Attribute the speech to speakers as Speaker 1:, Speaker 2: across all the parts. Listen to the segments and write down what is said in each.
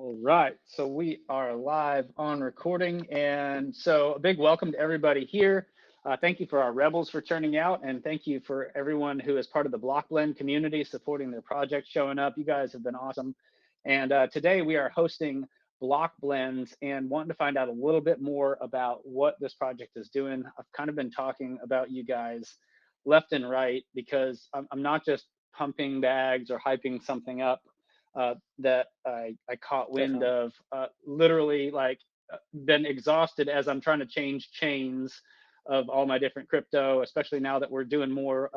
Speaker 1: All right, so we are live on recording, and so a big welcome to everybody here. Thank you for our rebels for turning out, and thank you for everyone who is part of the BlockBlend community supporting their project, showing up. You guys have been awesome. And today we are hosting BlockBlend and wanting to find out a little bit more about what this project is doing. I've kind of been talking about you guys left and right because I'm not just pumping bags or hyping something up that I caught wind
Speaker 2: Definitely.
Speaker 1: of, literally like been exhausted as I'm trying to change chains of all my different crypto, especially now that we're doing more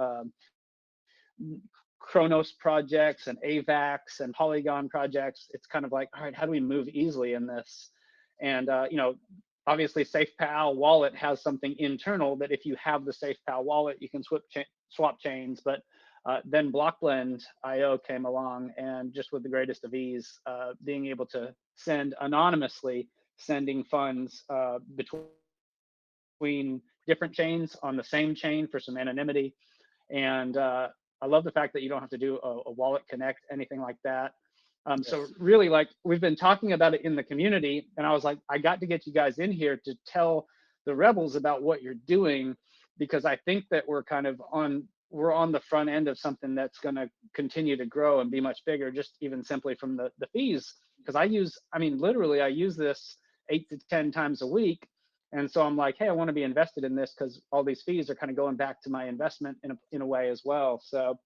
Speaker 1: Chronos projects and AVAX and Polygon projects. It's kind of like, all right, how do we move easily in this? And obviously SafePal wallet has something internal that if you have the SafePal wallet, you can swap chains. But then BlockBlend IO came along, and just with the greatest of ease, being able to send anonymously, sending funds between different chains on the same chain for some anonymity. And I love the fact that you don't have to do a wallet connect, anything like that. So
Speaker 2: Yes.
Speaker 1: really, like, we've been talking about it in the community, and I was like, I got to get you guys in here to tell the rebels about what you're doing, because I think that we're on the front end of something that's going to continue to grow and be much bigger, just even simply from the fees. Because literally I use this 8 to 10 times a week, and so I'm like, hey, I want to be invested in this because all these fees are kind of going back to my investment in a way as well. So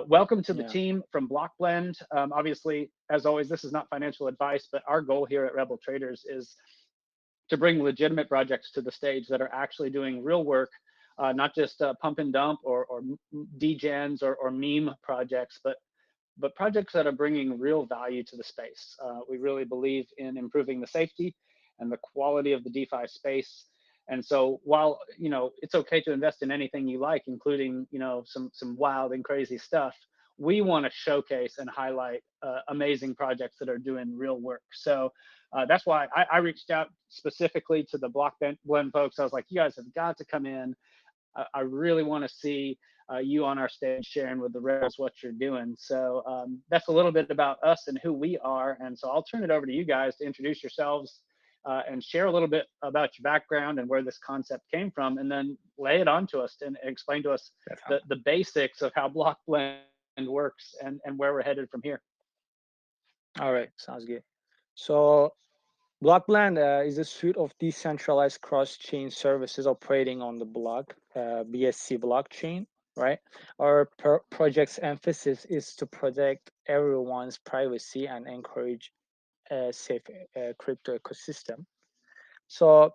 Speaker 1: welcome to the
Speaker 2: Yeah.
Speaker 1: team from BlockBlend. Obviously, as always, this is not financial advice, but our goal here at Rebel Traders is to bring legitimate projects to the stage that are actually doing real work, not just pump and dump or degens or meme projects, but projects that are bringing real value to the space. We really believe in improving the safety and the quality of the DeFi space. And so while it's okay to invest in anything you like, including some wild and crazy stuff, we want to showcase and highlight amazing projects that are doing real work. So that's why I reached out specifically to the BlockBlend folks. I was like, you guys have got to come in. I really want to see you on our stage sharing with the rebels what you're doing. So that's a little bit about us and who we are. And so I'll turn it over to you guys to introduce yourselves and share a little bit about your background and where this concept came from, and then lay it on to us and explain to us
Speaker 2: Definitely.
Speaker 1: the basics of how BlockBlend works and where we're headed from here.
Speaker 2: All right. Sounds good. So BlockBlend is a suite of decentralized cross-chain services operating on the block, BSC blockchain, right? Our project's emphasis is to protect everyone's privacy and encourage a safe crypto ecosystem. So,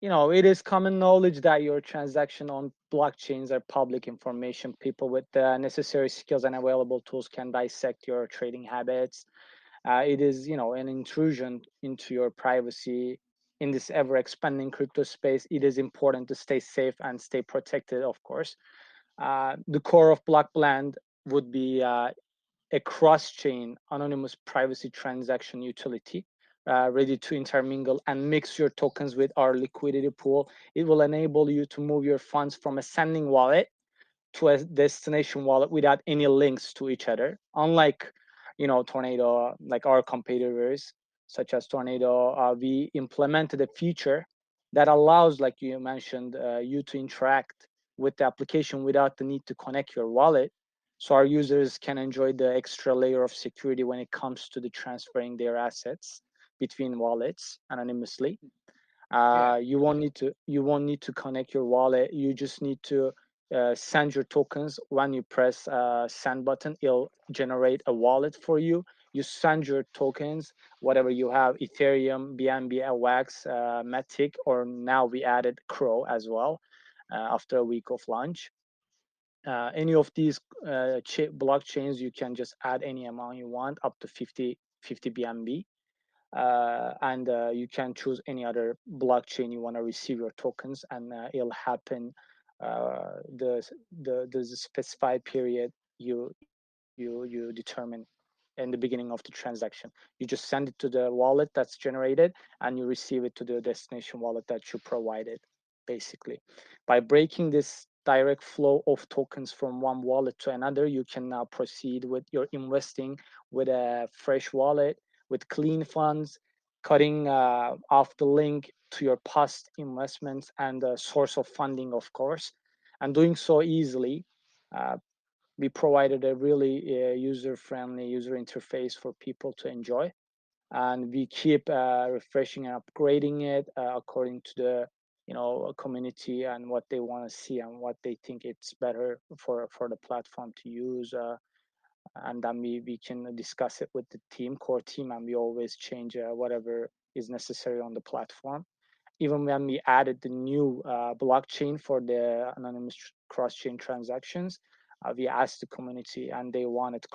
Speaker 2: it is common knowledge that your transaction on blockchains are public information. People with the necessary skills and available tools can dissect your trading habits. It is, an intrusion into your privacy. In this ever expanding crypto space, it is important to stay safe and stay protected, of course. The core of BlockBlend would be a cross-chain anonymous privacy transaction utility ready to intermingle and mix your tokens with our liquidity pool. It will enable you to move your funds from a sending wallet to a destination wallet without any links to each other. Unlike, Tornado, like our competitors, such as Tornado, we implemented a feature that allows, like you mentioned, you to interact with the application without the need to connect your wallet. So our users can enjoy the extra layer of security when it comes to the transferring their assets between wallets anonymously.
Speaker 1: Yeah.
Speaker 2: You won't need to connect your wallet. You just need to send your tokens. When you press send button, it'll generate a wallet for you. You send your tokens, whatever you have, Ethereum, BNB, AWAX, Matic, or now we added Crow as well after a week of launch. Any of these blockchains, you can just add any amount you want, up to 50 BNB. And you can choose any other blockchain you want to receive your tokens, and it'll happen the specified period you determine in the beginning of the transaction. You just send it to the wallet that's generated, and you receive it to the destination wallet that you provided, basically. By breaking this direct flow of tokens from one wallet to another. You can now proceed with your investing with a fresh wallet, with clean funds, cutting off the link to your past investments and the source of funding, of course, and doing so easily. We provided a really user-friendly user interface for people to enjoy, and we keep refreshing and upgrading it according to the community and what they want to see and what they think it's better for the platform to use, and then we can discuss it with the core team, and we always change whatever is necessary on the platform. Even when we added the new blockchain for the anonymous cross-chain transactions, we asked the community and they wanted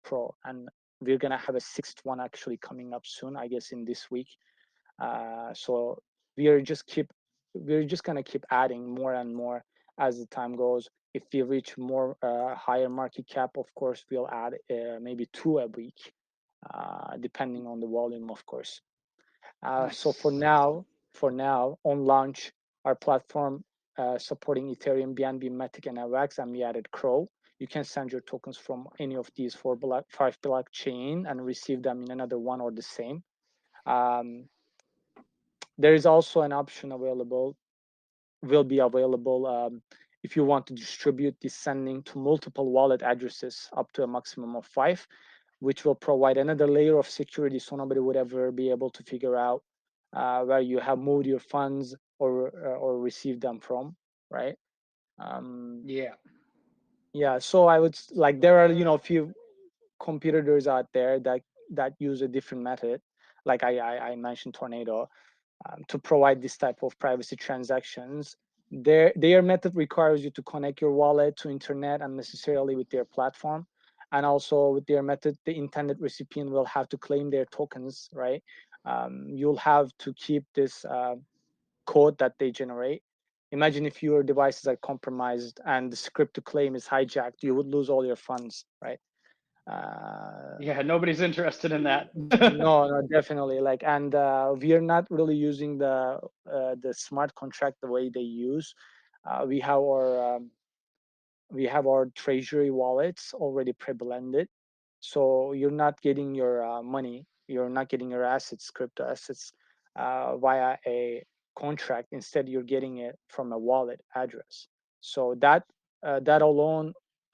Speaker 2: Pro, and we're gonna have a sixth one actually coming up soon, I guess in this week. So we're just gonna keep adding more and more as the time goes. If we reach more higher market cap, of course we'll add maybe 2 a week, depending on the volume, of course.
Speaker 1: Nice.
Speaker 2: So for now, on launch, our platform supporting Ethereum, BNB, Matic, and AVAX, and we added Crow. You can send your tokens from any of these 5 blockchain and receive them in another one or the same. There is also an option will be available if you want to distribute this sending to multiple wallet addresses up to a maximum of 5, which will provide another layer of security so nobody would ever be able to figure out where you have moved your funds or received them from, right? Yeah, so I would like, there are a few competitors out there that use a different method, like I mentioned Tornado, to provide this type of privacy transactions. Their method requires you to connect your wallet to internet and necessarily with their platform, and also with their method the intended recipient will have to claim their tokens, right? You'll have to keep this code that they generate. Imagine if your devices are compromised and the script to claim is hijacked, you would lose all your funds, right?
Speaker 1: Yeah, nobody's interested in that.
Speaker 2: No, definitely. Like, and we are not really using the smart contract the way they use. We have our treasury wallets already pre-blended, so you're not getting your money, you're not getting your assets, crypto assets, via a contract. Instead, you're getting it from a wallet address. So that alone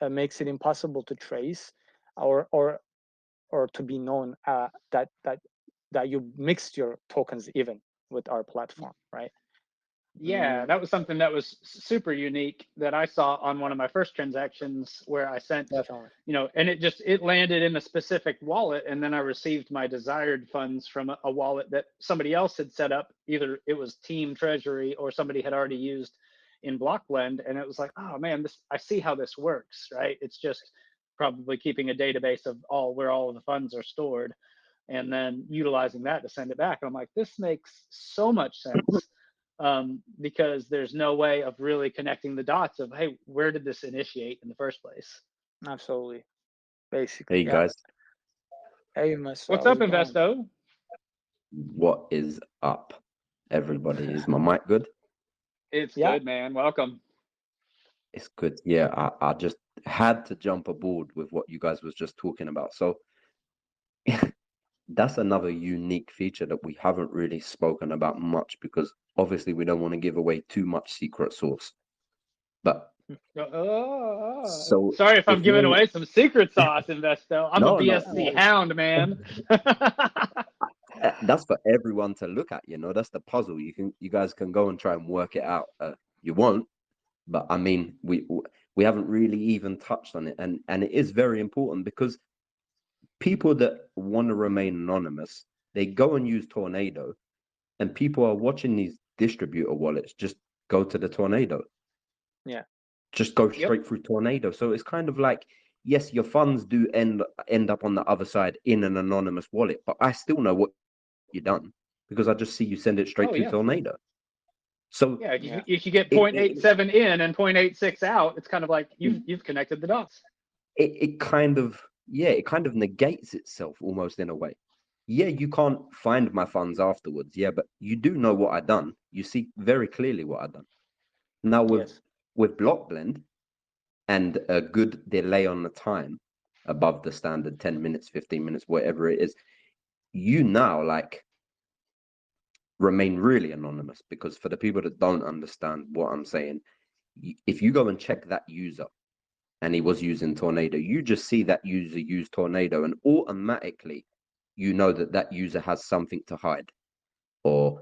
Speaker 2: makes it impossible to trace or to be known that you mixed your tokens even with our platform, right?
Speaker 1: Yeah, that was something that was super unique that I saw on one of my first transactions where I sent,
Speaker 2: Definitely.
Speaker 1: and it landed in a specific wallet, and then I received my desired funds from a wallet that somebody else had set up. Either it was Team Treasury or somebody had already used in BlockBlend, and it was like, oh man, I see how this works, right? It's just probably keeping a database of where all of the funds are stored, and then utilizing that to send it back. And I'm like, this makes so much sense. Because there's no way of really connecting the dots of, hey, where did this initiate in the first place?
Speaker 2: Absolutely. Basically.
Speaker 3: Hey guys.
Speaker 2: Hey, Miss.
Speaker 1: What's up, Investo?
Speaker 3: What is up, everybody? Is my mic good?
Speaker 1: It's good, man. Welcome.
Speaker 3: It's good. Yeah, I just had to jump aboard with what you guys was just talking about. So that's another unique feature that we haven't really spoken about much, because obviously we don't want to give away too much secret sauce. But
Speaker 1: so sorry if I'm giving away some secret sauce, Investo. I'm a BSC hound, man.
Speaker 3: That's for everyone to look at. That's the puzzle. You guys can go and try and work it out. You won't, but I mean, we haven't really even touched on it, and it is very important, because people that want to remain anonymous, they go and use Tornado, and people are watching these distributor wallets just go to the Tornado.
Speaker 2: Yeah.
Speaker 3: Just go straight through Tornado. So it's kind of like, yes, your funds do end up on the other side in an anonymous wallet, but I still know what you've done, because I just see you send it straight to Tornado. So
Speaker 1: if you get 0.87 in and 0.86 out, it's kind of like you've connected the dots.
Speaker 3: It kind of negates itself almost in a way. Yeah, you can't find my funds afterwards. Yeah, but you do know what I've done. You see very clearly what I've done. Now with with BlockBlend and a good delay on the time above the standard 10 minutes, 15 minutes, whatever it is, you now like remain really anonymous. Because for the people that don't understand what I'm saying, if you go and check that user and he was using Tornado, you just see that user use Tornado and automatically you know that that user has something to hide or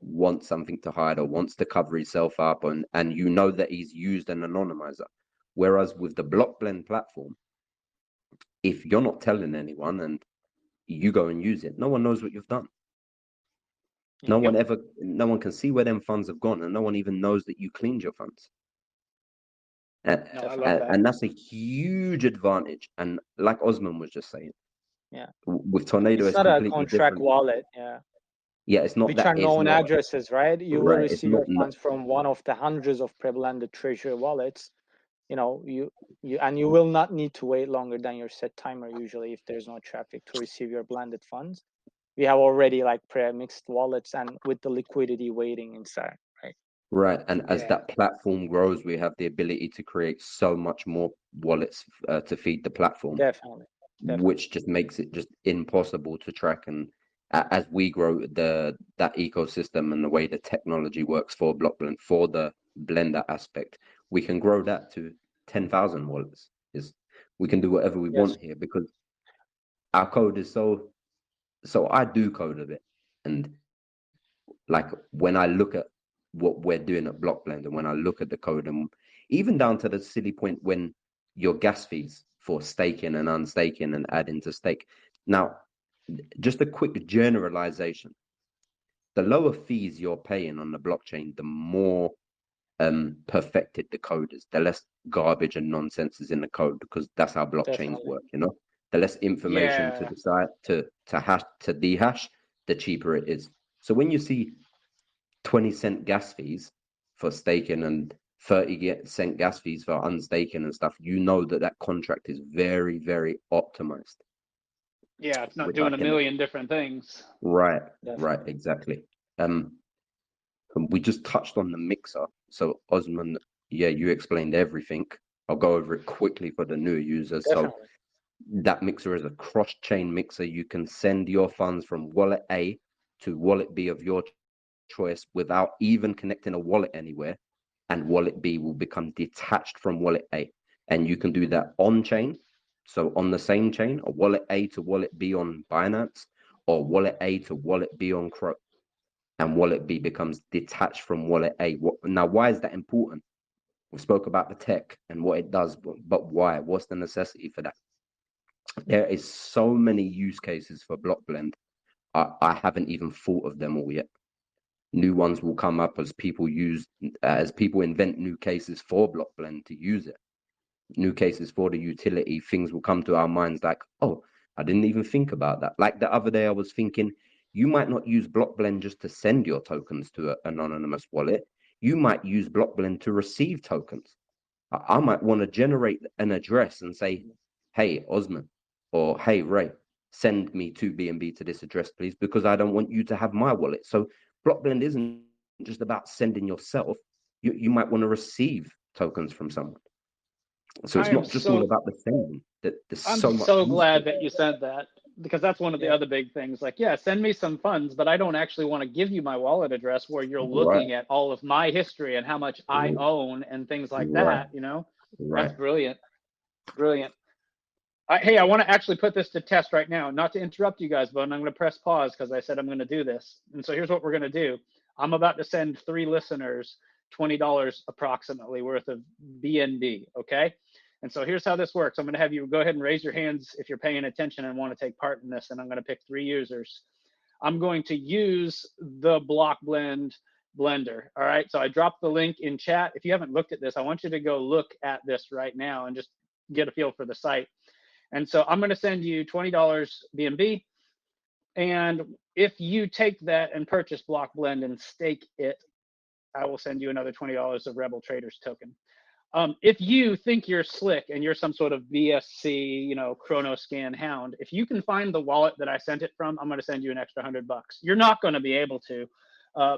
Speaker 3: wants something to hide or wants to cover himself up, and you know that he's used an anonymizer. Whereas with the BlockBlend platform, if you're not telling anyone and you go and use it, no one knows what you've done. No one can see where them funds have gone, and no one even knows that you cleaned your funds.
Speaker 2: No, I love that.
Speaker 3: And that's a huge advantage. And like Osman was just saying,
Speaker 2: Yeah,
Speaker 3: with Tornado,
Speaker 2: it's
Speaker 3: it's
Speaker 2: not a
Speaker 3: completely
Speaker 2: contract
Speaker 3: different.
Speaker 2: wallet. Yeah,
Speaker 3: Yeah, it's not
Speaker 2: which
Speaker 3: that.
Speaker 2: are
Speaker 3: It's
Speaker 2: known
Speaker 3: not
Speaker 2: addresses, right? You will
Speaker 3: right. It's
Speaker 2: receive
Speaker 3: not.
Speaker 2: your funds from one of the hundreds of pre-blended treasury wallets. You know, you will not need to wait longer than your set timer usually if there's no traffic to receive your blended funds. We have already like pre-mixed wallets and with the liquidity waiting inside, right?
Speaker 3: Right, and as that platform grows, we have the ability to create so much more wallets to feed the platform,
Speaker 2: Definitely.
Speaker 3: which just makes it just impossible to track. And as we grow that ecosystem and the way the technology works for BlockBlend, for the blender aspect, we can grow that to 10,000 wallets. We can do whatever we
Speaker 2: Yes.
Speaker 3: want here because our code is so I do code a bit, and like when I look at what we're doing at BlockBlend and when I look at the code, and even down to the silly point when your gas fees for staking and unstaking and adding to stake. Now, just a quick generalization. The lower fees you're paying on the blockchain, the more perfected the code is, the less garbage and nonsense is in the code, because that's how blockchains
Speaker 2: Definitely.
Speaker 3: work, the less information to
Speaker 1: Yeah.
Speaker 3: decide to hash to dehash, the cheaper it is. So when you see 20-cent gas fees for staking and 30-cent gas fees for unstaking and stuff, you know that that contract is very, very optimized.
Speaker 1: Yeah, it's not
Speaker 3: Which I
Speaker 1: doing a
Speaker 3: can,
Speaker 1: million different things.
Speaker 3: right,
Speaker 2: Definitely.
Speaker 3: exactly. We just touched on the mixer. So Osman, yeah, you explained everything. I'll go over it quickly for the newer users. So
Speaker 2: Definitely.
Speaker 3: that mixer is a cross-chain mixer. You can send your funds from wallet A to wallet B of your choice without even connecting a wallet anywhere, and wallet B will become detached from wallet A. And you can do that on chain. So on the same chain, a wallet A to wallet B on Binance, or wallet A to wallet B on Crow. And wallet B becomes detached from wallet A. Now, why is that important? We spoke about the tech and what it does, but why? What's the necessity for that? There is so many use cases for BlockBlend. I haven't even thought of them all yet. New ones will come up as people invent new cases for BlockBlend to use it. New cases for the utility, things will come to our minds like, oh, I didn't even think about that. Like the other day, I was thinking, you might not use BlockBlend just to send your tokens to an anonymous wallet. You might use BlockBlend to receive tokens. I might want to generate an address and say, hey, Osman, or hey, Ray, send me 2 BNB to this address, please, because I don't want you to have my wallet. So BlockBlend isn't just about sending yourself. You might want to receive tokens from someone. So
Speaker 1: I
Speaker 3: it's
Speaker 1: am
Speaker 3: not just all
Speaker 1: so
Speaker 3: about the sending. That there's
Speaker 1: I'm
Speaker 3: so much
Speaker 1: so
Speaker 3: use
Speaker 1: glad
Speaker 3: case.
Speaker 1: that you said that, because that's one of the
Speaker 2: Yeah.
Speaker 1: other big things. Like, yeah, send me some funds, but I don't actually want to give you my wallet address where you're
Speaker 3: Right,
Speaker 1: looking at all of my history and how much I own and things like
Speaker 3: right,
Speaker 1: that, That's
Speaker 3: right.
Speaker 1: brilliant. Brilliant. Hey, I want to actually put this to test right now. Not to interrupt you guys, but I'm going to press pause because I said I'm going to do this. And so here's what we're going to do. I'm about to send 3 listeners $20 approximately worth of BNB. Okay. And so here's how this works. I'm going to have you go ahead and raise your hands if you're paying attention and want to take part in this. And I'm going to pick 3 users. I'm going to use the BlockBlend blender. All right. So I dropped the link in chat. If you haven't looked at this, I want you to go look at this right now and just get a feel for the site. And so I'm going to send you $20 BNB. And if you take that and purchase BlockBlend and stake it, I will send you another $20 of Rebel Traders token. If you think you're slick and you're some sort of BSC, Chronoscan hound, if you can find the wallet that I sent it from, I'm going to send you an extra $100. You're not going to be able to,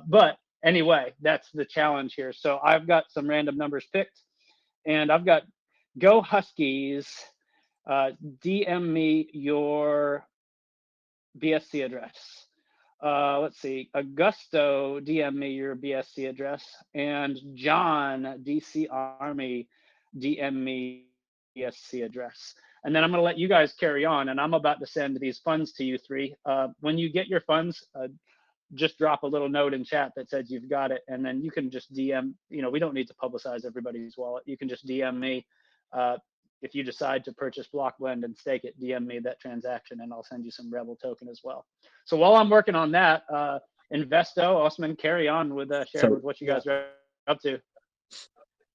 Speaker 1: but Anyway, that's the challenge here. So I've got some random numbers picked, and I've got Go Huskies. DM me your BSC address. Let's see, Augusto, DM me your BSC address, and John, DC Army, DM me BSC address. And then I'm going to let you guys carry on, and I'm about to send these funds to you three. When you get your funds, just drop a little note in chat that says you've got it, and then you can just DM. We don't need to publicize everybody's wallet. You can just DM me. If you decide to purchase BlockBlend and stake it, DM me that transaction, and I'll send you some Rebel token as well. So while I'm working on that, Investo, Osman, carry on with sharing with what you guys are up to.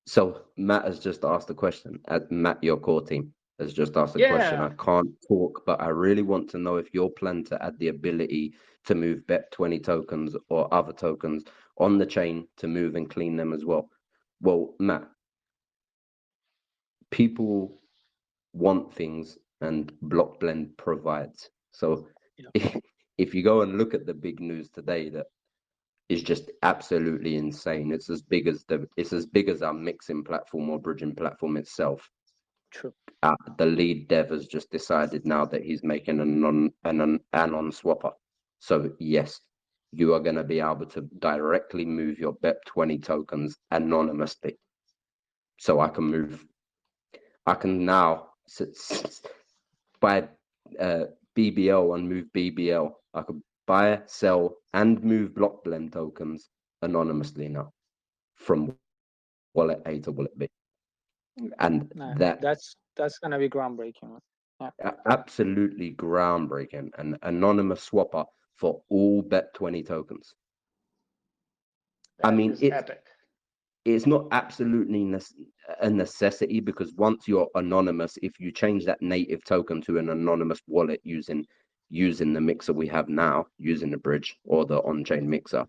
Speaker 3: So Matt has just asked a question. Matt, your core team has just asked a question. I can't talk, but I really want to know if you're planning to add the ability to move BEP20 tokens or other tokens on the chain to move and clean them as well. Well, Matt, people want things and BlockBlend provides. So if you go and look at the big news today, that is just absolutely insane. It's as big as our mixing platform or bridging platform itself.
Speaker 2: True.
Speaker 3: The lead dev has just decided now that he's making an anon swapper. So yes, you are going to be able to directly move your BEP20 tokens anonymously. So I can now buy BBL and move BBL. I could buy, sell, and move BlockBlend tokens anonymously now from wallet A to wallet B. And
Speaker 2: that's gonna be groundbreaking. Yeah.
Speaker 3: Absolutely groundbreaking. An anonymous swapper for all BEP20 tokens.
Speaker 1: That is epic.
Speaker 3: It's not absolutely a necessity, because once you're anonymous, if you change that native token to an anonymous wallet using the mixer we have now, using the bridge or the on-chain mixer,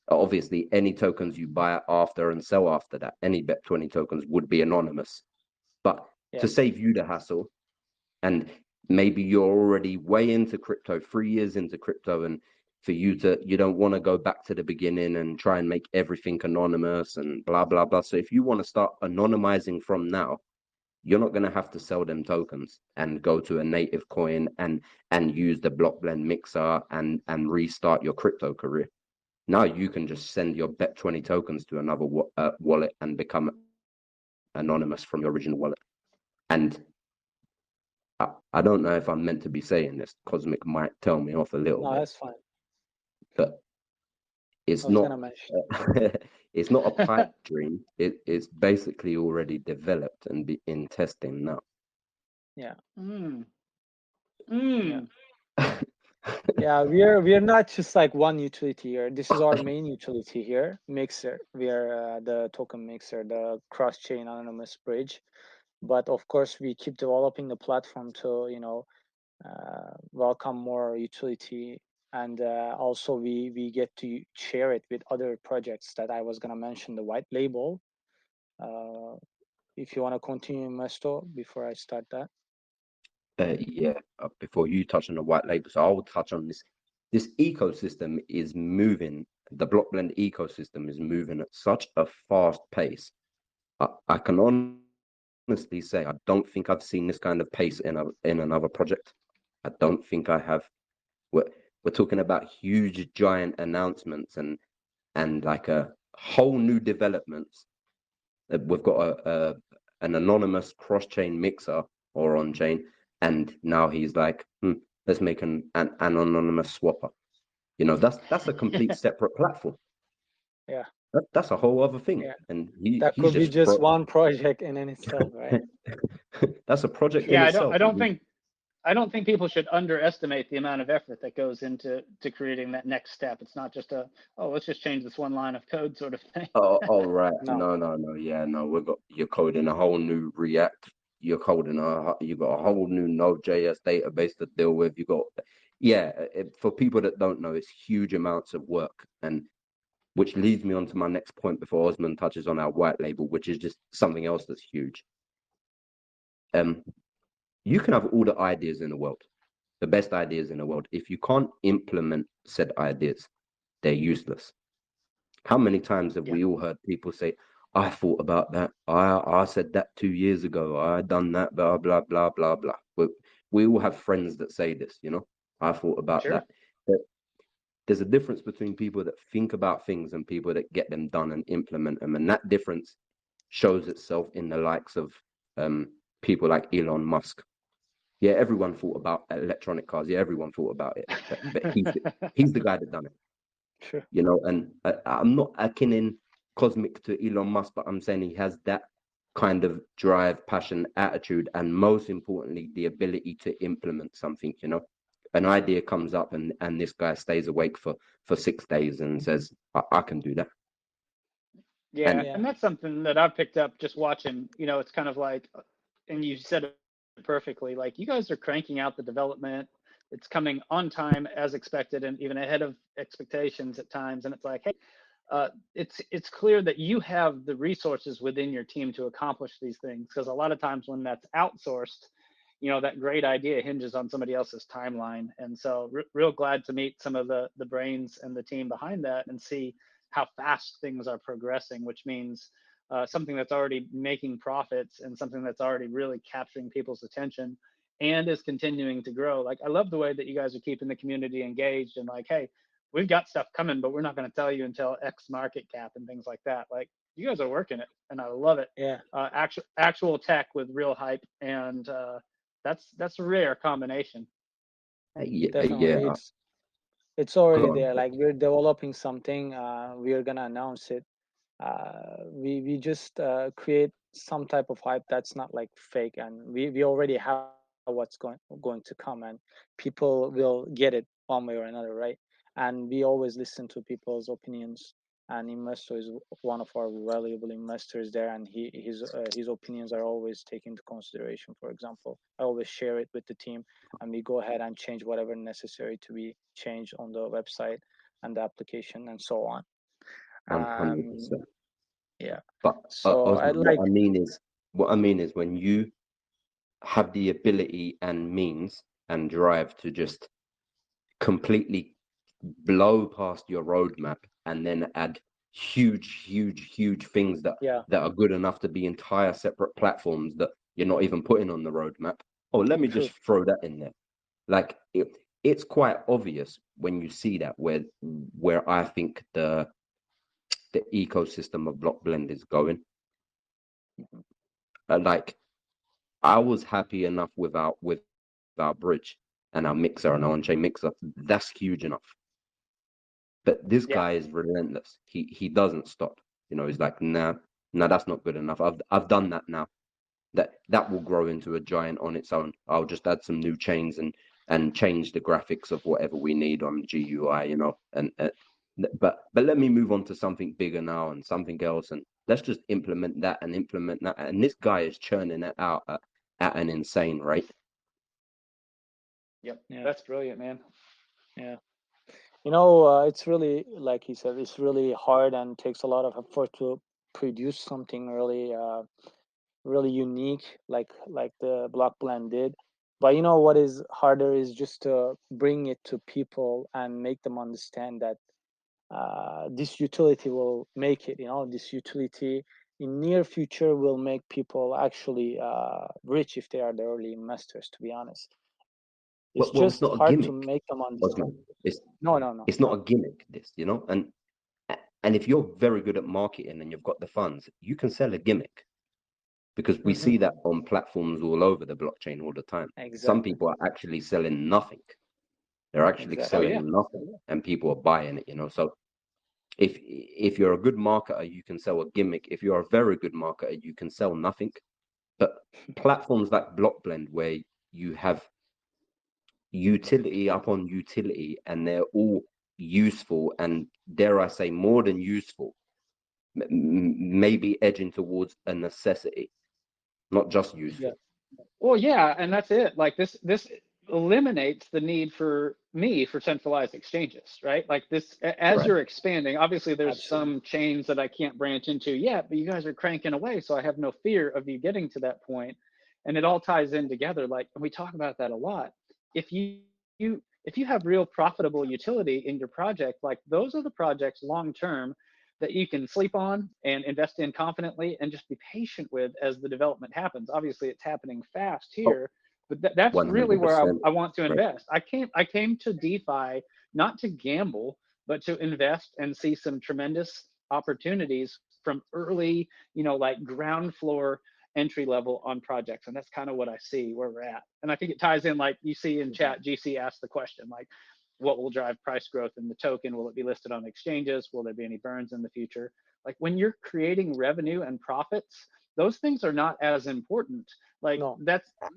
Speaker 3: obviously any tokens you buy after and sell after that, any BEP20 tokens would be anonymous. But to save you the hassle, and maybe you're already way into crypto, 3 years into crypto, and for you don't want to go back to the beginning and try and make everything anonymous and blah, blah, blah. So if you want to start anonymizing from now, you're not going to have to sell them tokens and go to a native coin and use the BlockBlend mixer and restart your crypto career. Now you can just send your BEP20 tokens to another wallet and become anonymous from your original wallet. And I don't know if I'm meant to be saying this. Cosmic might tell me off a little bit.
Speaker 2: No, that's fine.
Speaker 3: But it's not it's not a pipe dream. It's basically already developed and be in testing now.
Speaker 2: Yeah.
Speaker 1: Yeah,
Speaker 2: we're not just like one utility here. This is our main utility here, Mixer. We are the token mixer, the cross-chain anonymous bridge. But of course, we keep developing the platform to welcome more utility, and also we get to share it with other projects that I was gonna mention, the white label. If you want to continue, Mesto, before I start that.
Speaker 3: Before you touch on the white label, so I will touch on this. This ecosystem is moving. The BlockBlend ecosystem is moving at such a fast pace. I can honestly say I don't think I've seen this kind of pace in another project. I don't think I have. We're talking about huge, giant announcements and like a whole new developments. We've got an anonymous cross-chain mixer or on-chain, and now he's like, let's make an anonymous swapper. That's a complete separate platform.
Speaker 2: Yeah.
Speaker 3: That's a whole other thing.
Speaker 2: Yeah.
Speaker 3: And
Speaker 2: that could be just one project in itself, right?
Speaker 3: That's a project in itself.
Speaker 1: I don't think people should underestimate the amount of effort that goes into creating that next step. It's not just let's just change this one line of code sort of thing.
Speaker 3: Right. No. Yeah, no. You're coding a whole new React. You've got a whole new Node.js database to deal with. For people that don't know, it's huge amounts of work, and which leads me on to my next point before Osman touches on our white label, which is just something else that's huge. You can have all the ideas in the world, the best ideas in the world. If you can't implement said ideas, they're useless. How many times have
Speaker 1: Yeah,
Speaker 3: we all heard people say, I thought about that. I said that 2 years ago. I done that, blah, blah, blah, blah, blah. We all have friends that say this, you know. I thought about
Speaker 1: sure.
Speaker 3: that. But there's a difference between people that think about things and people that get them done and implement them. And that difference shows itself in the likes of people like Elon Musk. Yeah, everyone thought about electronic cars. Yeah, everyone thought about it. But he's the guy that done it,
Speaker 2: Sure.
Speaker 3: you know. And I'm not akin cosmic to Elon Musk, but I'm saying he has that kind of drive, passion, attitude, and most importantly, the ability to implement something, you know. An idea comes up and this guy stays awake for 6 days and says, I can do that.
Speaker 1: Yeah,
Speaker 3: And
Speaker 2: Yeah.
Speaker 1: and that's something that I've picked up just watching. It's kind of like, and you said it perfectly. Like you guys are cranking out the development. It's coming on time as expected, and even ahead of expectations at times. And it's like, hey, it's clear that you have the resources within your team to accomplish these things. Because a lot of times when that's outsourced, that great idea hinges on somebody else's timeline. And so, real glad to meet some of the brains and the team behind that and see how fast things are progressing, which means something that's already making profits and something that's already really capturing people's attention and is continuing to grow. Like, I love the way that you guys are keeping the community engaged and like, hey, we've got stuff coming, but we're not going to tell you until X market cap and things like that. Like, you guys are working it, and I love it.
Speaker 2: Yeah.
Speaker 1: Actual tech with real hype, and that's a rare combination.
Speaker 2: Definitely.
Speaker 3: yeah,
Speaker 2: It's
Speaker 3: go
Speaker 2: already
Speaker 3: on.
Speaker 2: there. Like we're developing something. We are gonna announce it. We just create some type of hype that's not like fake, and we already have what's going to come, and people will get it one way or another, right? And we always listen to people's opinions. And investor is one of our valuable investors there, and his opinions are always taken into consideration. For example, I always share it with the team, and we go ahead and change whatever necessary to be changed on the website and the application and so on. Um,
Speaker 3: 100%.
Speaker 2: yeah.
Speaker 3: But
Speaker 2: So I
Speaker 3: Osman,
Speaker 2: like,
Speaker 3: what I mean is when you have the ability and means and drive to just completely blow past your roadmap and then add huge things
Speaker 2: yeah,
Speaker 3: that are good enough to be entire separate platforms that you're not even putting on the roadmap. Oh, let me
Speaker 2: true.
Speaker 3: just throw that in there. Like it's quite obvious when you see that where I think the ecosystem of BlockBlend is going.
Speaker 2: Mhm.
Speaker 3: Like I was happy enough without bridge and our mixer and our on-chain mixer. That's huge enough. But this
Speaker 1: Yeah.
Speaker 3: guy is relentless. He doesn't stop. You know, he's like, nah, that's not good enough. I've done that now. That will grow into a giant on its own. I'll just add some new chains and change the graphics of whatever we need on GUI, you know. And but let me move on to something bigger now and something else, and let's just implement that and implement that. And this guy is churning it out at an insane rate.
Speaker 1: Yep.
Speaker 2: Yeah,
Speaker 1: That's brilliant, man.
Speaker 2: yeah. It's really, like he said, it's really hard and takes a lot of effort to produce something really unique, like the block blend did. But what is harder is just to bring it to people and make them understand that this utility will make it. This utility in near future will make people actually rich if they are the early investors. To be honest, it's
Speaker 3: Well, it's
Speaker 2: just
Speaker 3: not a
Speaker 2: hard to
Speaker 3: gimmick,
Speaker 2: make them understand.
Speaker 3: Osman. It's
Speaker 2: No, no, no,
Speaker 3: it's not
Speaker 2: no.
Speaker 3: a gimmick. This, you know, and if you're very good at marketing and you've got the funds, you can sell a gimmick because we
Speaker 2: Hmm.
Speaker 3: see that on platforms all over the blockchain all the time. Some
Speaker 2: Exactly,
Speaker 3: people are actually selling nothing. They're actually
Speaker 1: Oh
Speaker 2: exactly.
Speaker 1: yeah.
Speaker 3: selling nothing, and people are buying it. You know, so if you're a good marketer, you can sell a gimmick. If you're a very good marketer, you can sell nothing. But platforms like BlockBlend, where you have utility upon utility, and they're all useful, and dare I say, more than useful, maybe edging towards a necessity, not just
Speaker 2: Yeah,
Speaker 3: useful.
Speaker 1: Well, yeah, and that's it. Like this eliminates the need for me for centralized exchanges, right? Like this, as
Speaker 3: Right.
Speaker 1: you're expanding, obviously there's
Speaker 2: absolutely.
Speaker 1: some chains that I can't branch into yet, but you guys are cranking away, so I have no fear of you getting to that point. And it all ties in together. Like, and we talk about that a lot. If if you have real profitable utility in your project, like those are the projects long term that you can sleep on and invest in confidently and just be patient with as the development happens. Obviously, it's happening fast
Speaker 3: Oh,
Speaker 1: here, but that's really where
Speaker 3: 100%.
Speaker 1: I want to
Speaker 3: Right.
Speaker 1: invest. I came to DeFi not to gamble, but to invest and see some tremendous opportunities from early, like ground floor entry level on projects. And that's kind of what I see where we're at. And I think it ties in, like you see in chat, GC asked the question, like, what will drive price growth in the token? Will it be listed on exchanges? Will there be any burns in the future? Like when you're creating revenue and profits, those things are not as important. Like
Speaker 2: No.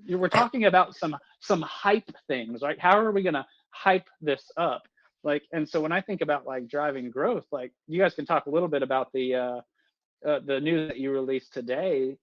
Speaker 1: we're talking about some hype things, right? How are we going to hype this up? Like, and so when I think about like driving growth, like you guys can talk a little bit about the news that you released today,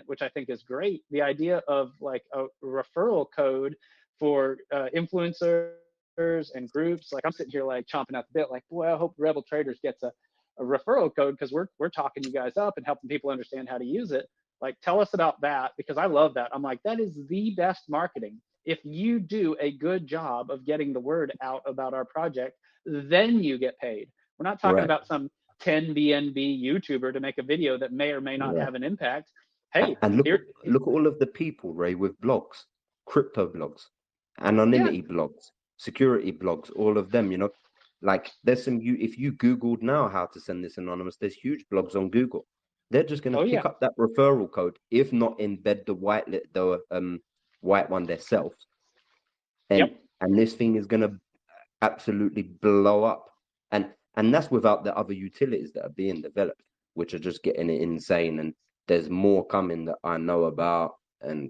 Speaker 1: which I think is great. The idea of like a referral code for influencers and groups. Like I'm sitting here like chomping at the bit, like, boy, I hope Rebel Traders gets a referral code because we're talking you guys up and helping people understand how to use it. Like, tell us about that because I love that. I'm like, that is the best marketing. If you do a good job of getting the word out about our project, then you get paid. We're not talking
Speaker 3: Right.
Speaker 1: about some 10 BNB YouTuber to make a video that may or may not
Speaker 3: Right.
Speaker 1: have an impact. Hey,
Speaker 3: And look,
Speaker 1: here,
Speaker 3: look at all of the people, Ray, with blogs, crypto blogs,
Speaker 1: yeah,
Speaker 3: anonymity blogs, security blogs, all of them, like there's some, if you Googled now how to send this anonymous, there's huge blogs on Google. They're just going to
Speaker 1: oh
Speaker 3: pick
Speaker 1: yeah,
Speaker 3: up that referral code, if not embed the white one themselves.
Speaker 1: yep,
Speaker 3: And this thing is going to absolutely blow up. And that's without the other utilities that are being developed, which are just getting it insane. And there's more coming that I know about. And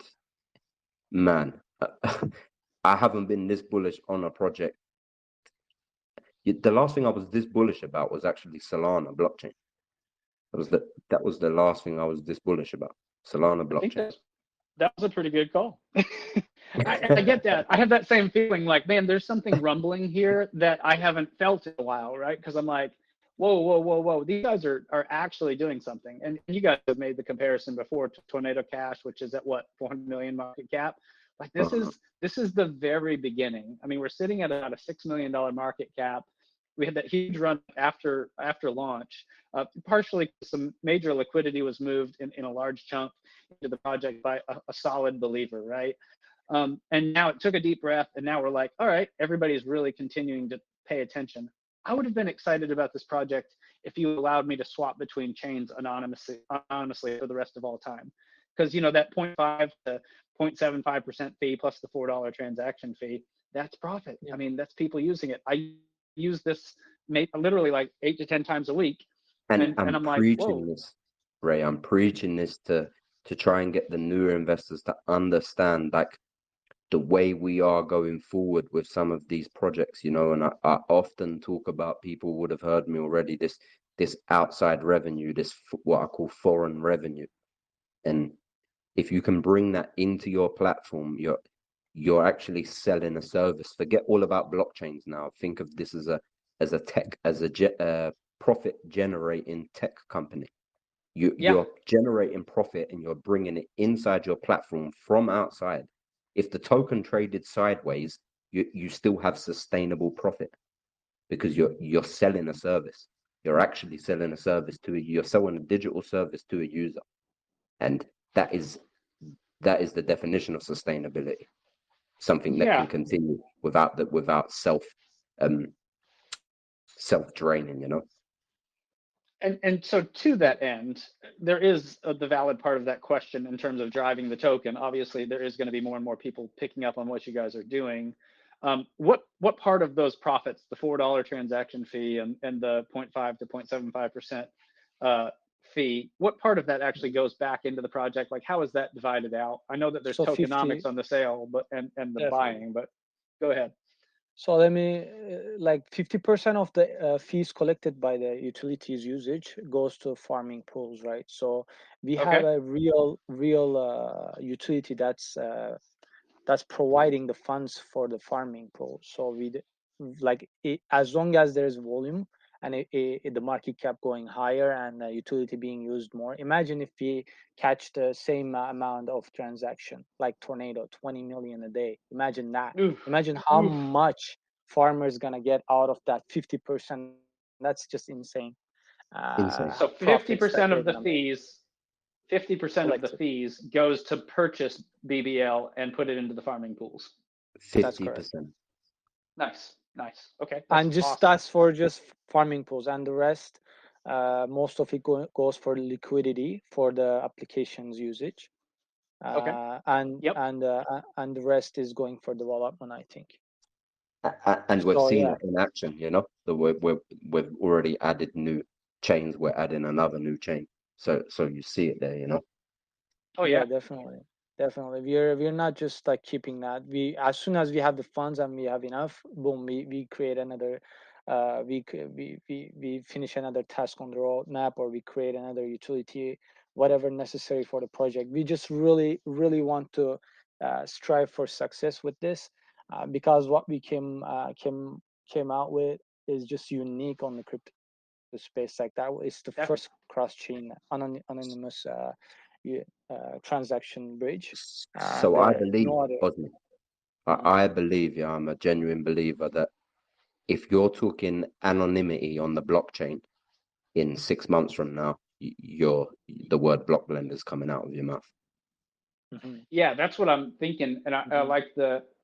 Speaker 3: man, I haven't been this bullish on a project. The last thing I was this bullish about was actually Solana blockchain. That was the last thing I was this bullish about. Solana
Speaker 1: I think
Speaker 3: blockchain.
Speaker 1: that was a pretty good call. I get that. I have that same feeling like, man, there's something rumbling here that I haven't felt in a while, right? Because I'm like, whoa. These guys are actually doing something. And you guys have made the comparison before to Tornado Cash, which is at what, 400 million market cap. Like this is the very beginning. I mean, we're sitting at about a $6 million market cap. We had that huge run after launch. Partially some major liquidity was moved in a large chunk into the project by a solid believer, right? And now it took a deep breath, and now we're like, all right, everybody's really continuing to pay attention. I would have been excited about this project if you allowed me to swap between chains anonymously for the rest of all time. Because that 0.5 to 0.75% fee plus the $4 transaction fee, that's profit.
Speaker 2: Yeah.
Speaker 1: I mean, that's people using it. I use this literally like 8 to 10 times a week.
Speaker 3: And I'm
Speaker 1: I'm like,
Speaker 3: preaching
Speaker 1: whoa.
Speaker 3: this, Ray. I'm preaching this to try and get the newer investors to understand like the way we are going forward with some of these projects, and I often talk about, people would have heard me already, this outside revenue, this what I call foreign revenue. And if you can bring that into your platform, you're actually selling a service. Forget all about blockchains now. Think of this as a profit generating tech company. You're generating profit and you're bringing it inside your platform from outside. If the token traded sideways, you still have sustainable profit because you're selling a service. You're actually selling a service you're selling a digital service to a user, and that is the definition of sustainability. Something that
Speaker 1: Yeah.
Speaker 3: can continue without self draining.
Speaker 1: And so to that end, there is the valid part of that question in terms of driving the token. Obviously, there is going to be more and more people picking up on what you guys are doing. What part of those profits, the $4 transaction fee and the 0.5 to 0.75% fee, what part of that actually goes back into the project? Like, how is that divided out? I know that there's
Speaker 2: So
Speaker 1: tokenomics
Speaker 2: 50,
Speaker 1: on the sale, but and the
Speaker 2: definitely.
Speaker 1: buying, but go ahead.
Speaker 2: So let me, like 50% of the fees collected by the utilities usage goes to farming pools, right? So we have a real utility that's providing the funds for the farming pool. So as long as there's volume and the market cap going higher and the utility being used more, imagine if we catch the same amount of transaction like Tornado, 20 million a day. Imagine that. Imagine how much farmers gonna get out of that 50%. That's just insane.
Speaker 3: Insane.
Speaker 1: So
Speaker 2: profits that
Speaker 1: 50%
Speaker 2: they're
Speaker 1: of the
Speaker 2: gonna make.
Speaker 1: 50% of the
Speaker 2: Collected.
Speaker 1: fees goes to purchase BBL and put it into the farming pools.
Speaker 2: That's correct.
Speaker 3: 50%.
Speaker 1: Nice. Okay, that's
Speaker 2: And just
Speaker 1: awesome.
Speaker 2: that's for just farming pools, and the rest, most of it goes for liquidity for the application's usage.
Speaker 1: Okay.
Speaker 2: And
Speaker 1: Yep.
Speaker 2: the rest is going for development, I think.
Speaker 3: And we've
Speaker 2: So
Speaker 3: seen
Speaker 2: yeah,
Speaker 3: it in action, you know. So we've already added new chains. We're adding another new chain. So you see it there, you know.
Speaker 1: Oh yeah.
Speaker 2: definitely. We're not just like keeping that. We, as soon as we have the funds and we have enough, boom, we create another. We finish another task on the roadmap, or we create another utility, whatever necessary for the project. We just really want to strive for success with this, because what we came out with is just unique on the crypto space. Like that is the first cross-chain anonymous transaction bridge.
Speaker 3: So I
Speaker 2: There
Speaker 3: believe,
Speaker 2: no other.
Speaker 3: Osman, I believe, yeah, I'm a genuine believer that if you're talking anonymity on the blockchain in 6 months from now, the word BlockBlend is coming out of your mouth.
Speaker 1: Yeah, that's what I'm thinking, and I like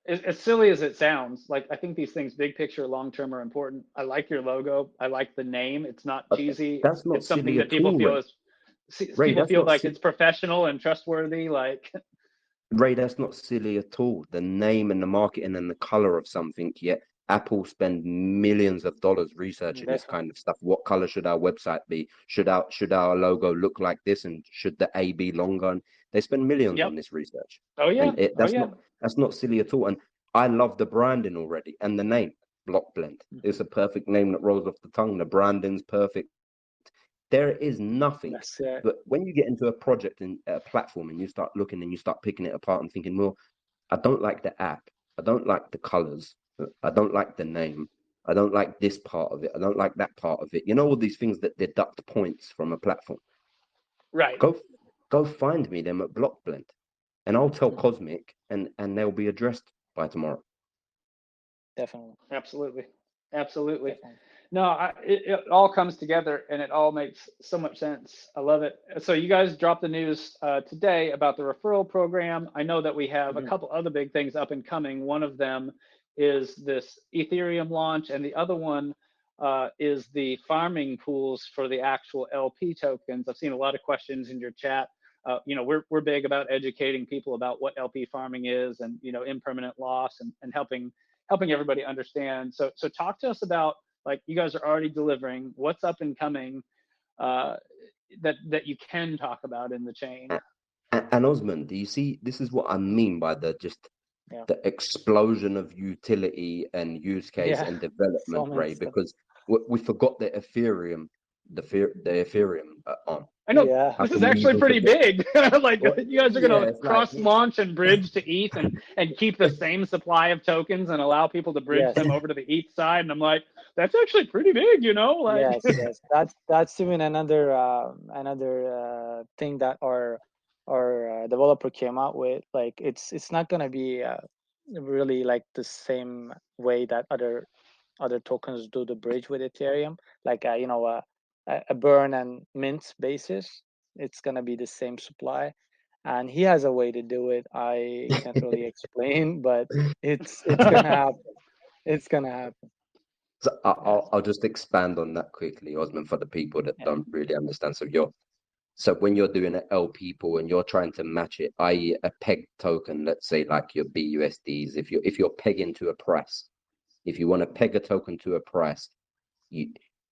Speaker 1: as silly as it sounds. Like, I think these things, big picture, long term, are important. I like your logo. I like the name. It's not cheesy.
Speaker 3: That's not
Speaker 1: It's something
Speaker 3: silly
Speaker 1: that
Speaker 3: at
Speaker 1: people
Speaker 3: all,
Speaker 1: feel
Speaker 3: Ray.
Speaker 1: is
Speaker 3: Ray,
Speaker 1: people
Speaker 3: that's
Speaker 1: feel
Speaker 3: not
Speaker 1: like it's professional and trustworthy. Like,
Speaker 3: Ray, that's not silly at all. The name and the marketing and the color of something, yet Apple spend millions of dollars researching this
Speaker 2: Definitely.
Speaker 3: kind of stuff. What color should our website be? Should our logo look like this? And should the A be longer? And they spend millions
Speaker 1: yep.
Speaker 3: on this research.
Speaker 1: Oh yeah.
Speaker 3: And that's not silly at all. And I love the branding already and the name, BlockBlend. It's a perfect name that rolls off the tongue. The branding's perfect. There is nothing.
Speaker 2: That's it.
Speaker 3: But when you get into a project and a platform and you start looking and you start picking it apart and thinking, well, I don't like the app. I don't like the colors. I don't like the name. I don't like this part of it. I don't like that part of it. You know, all these things that deduct points from a platform.
Speaker 1: Right.
Speaker 3: Go find me them at BlockBlend, and I'll tell Cosmic, and they'll be addressed by tomorrow.
Speaker 2: Definitely.
Speaker 1: Absolutely.
Speaker 2: Definitely.
Speaker 1: No, it all comes together and it all makes so much sense. I love it. So you guys dropped the news today about the referral program. I know that we have a couple other big things up and coming. One of them is this Ethereum launch, and the other one is the farming pools for the actual LP tokens. I've seen a lot of questions in your chat. We're big about educating people about what LP farming is, and impermanent loss, and helping everybody understand. So talk to us about, like, you guys are already delivering. What's up and coming that you can talk about in the chain?
Speaker 3: And Osman, do you see? This is what I mean by the explosion of utility and use case and development, Ray, because we forgot the Ethereum, the Ethereum on.
Speaker 1: I know.
Speaker 2: Yeah.
Speaker 1: This is actually pretty big. Like,
Speaker 3: Well,
Speaker 1: you guys are going to
Speaker 3: it's like,
Speaker 1: cross launch and bridge to ETH and keep the same supply of tokens and allow people to bridge them over to the ETH side. And I'm like, that's actually pretty big, like.
Speaker 2: Yes. That's even another thing that our developer came out with. Like, it's not gonna be really like the same way that other tokens do the bridge with Ethereum. Like a burn and mint basis. It's gonna be the same supply, and he has a way to do it. I can't really explain, but it's gonna happen. It's gonna happen.
Speaker 3: So I'll just expand on that quickly, Osman, for the people that don't really understand. So when you're doing an LP pool and you're trying to match it, i.e. a peg token, let's say like your BUSDs, if you're pegging to a price, if you want to peg a token to a price,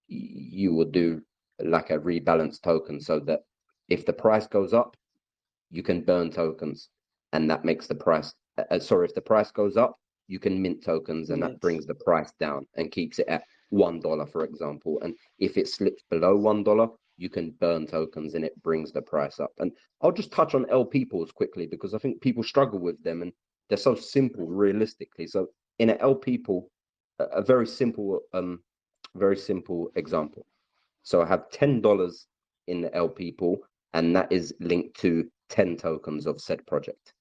Speaker 3: you will do like a rebalance token, so that if the price goes up, you can burn tokens, and that makes the price. If the price goes up, you can mint tokens, and that brings the price down and keeps it at $1, for example. And if it slips below $1, you can burn tokens, and it brings the price up. And I'll just touch on LP pools quickly, because I think people struggle with them, and they're so simple realistically. So in an LP pool, a very simple example. So I have $10 in the LP pool, and that is linked to 10 tokens of said project.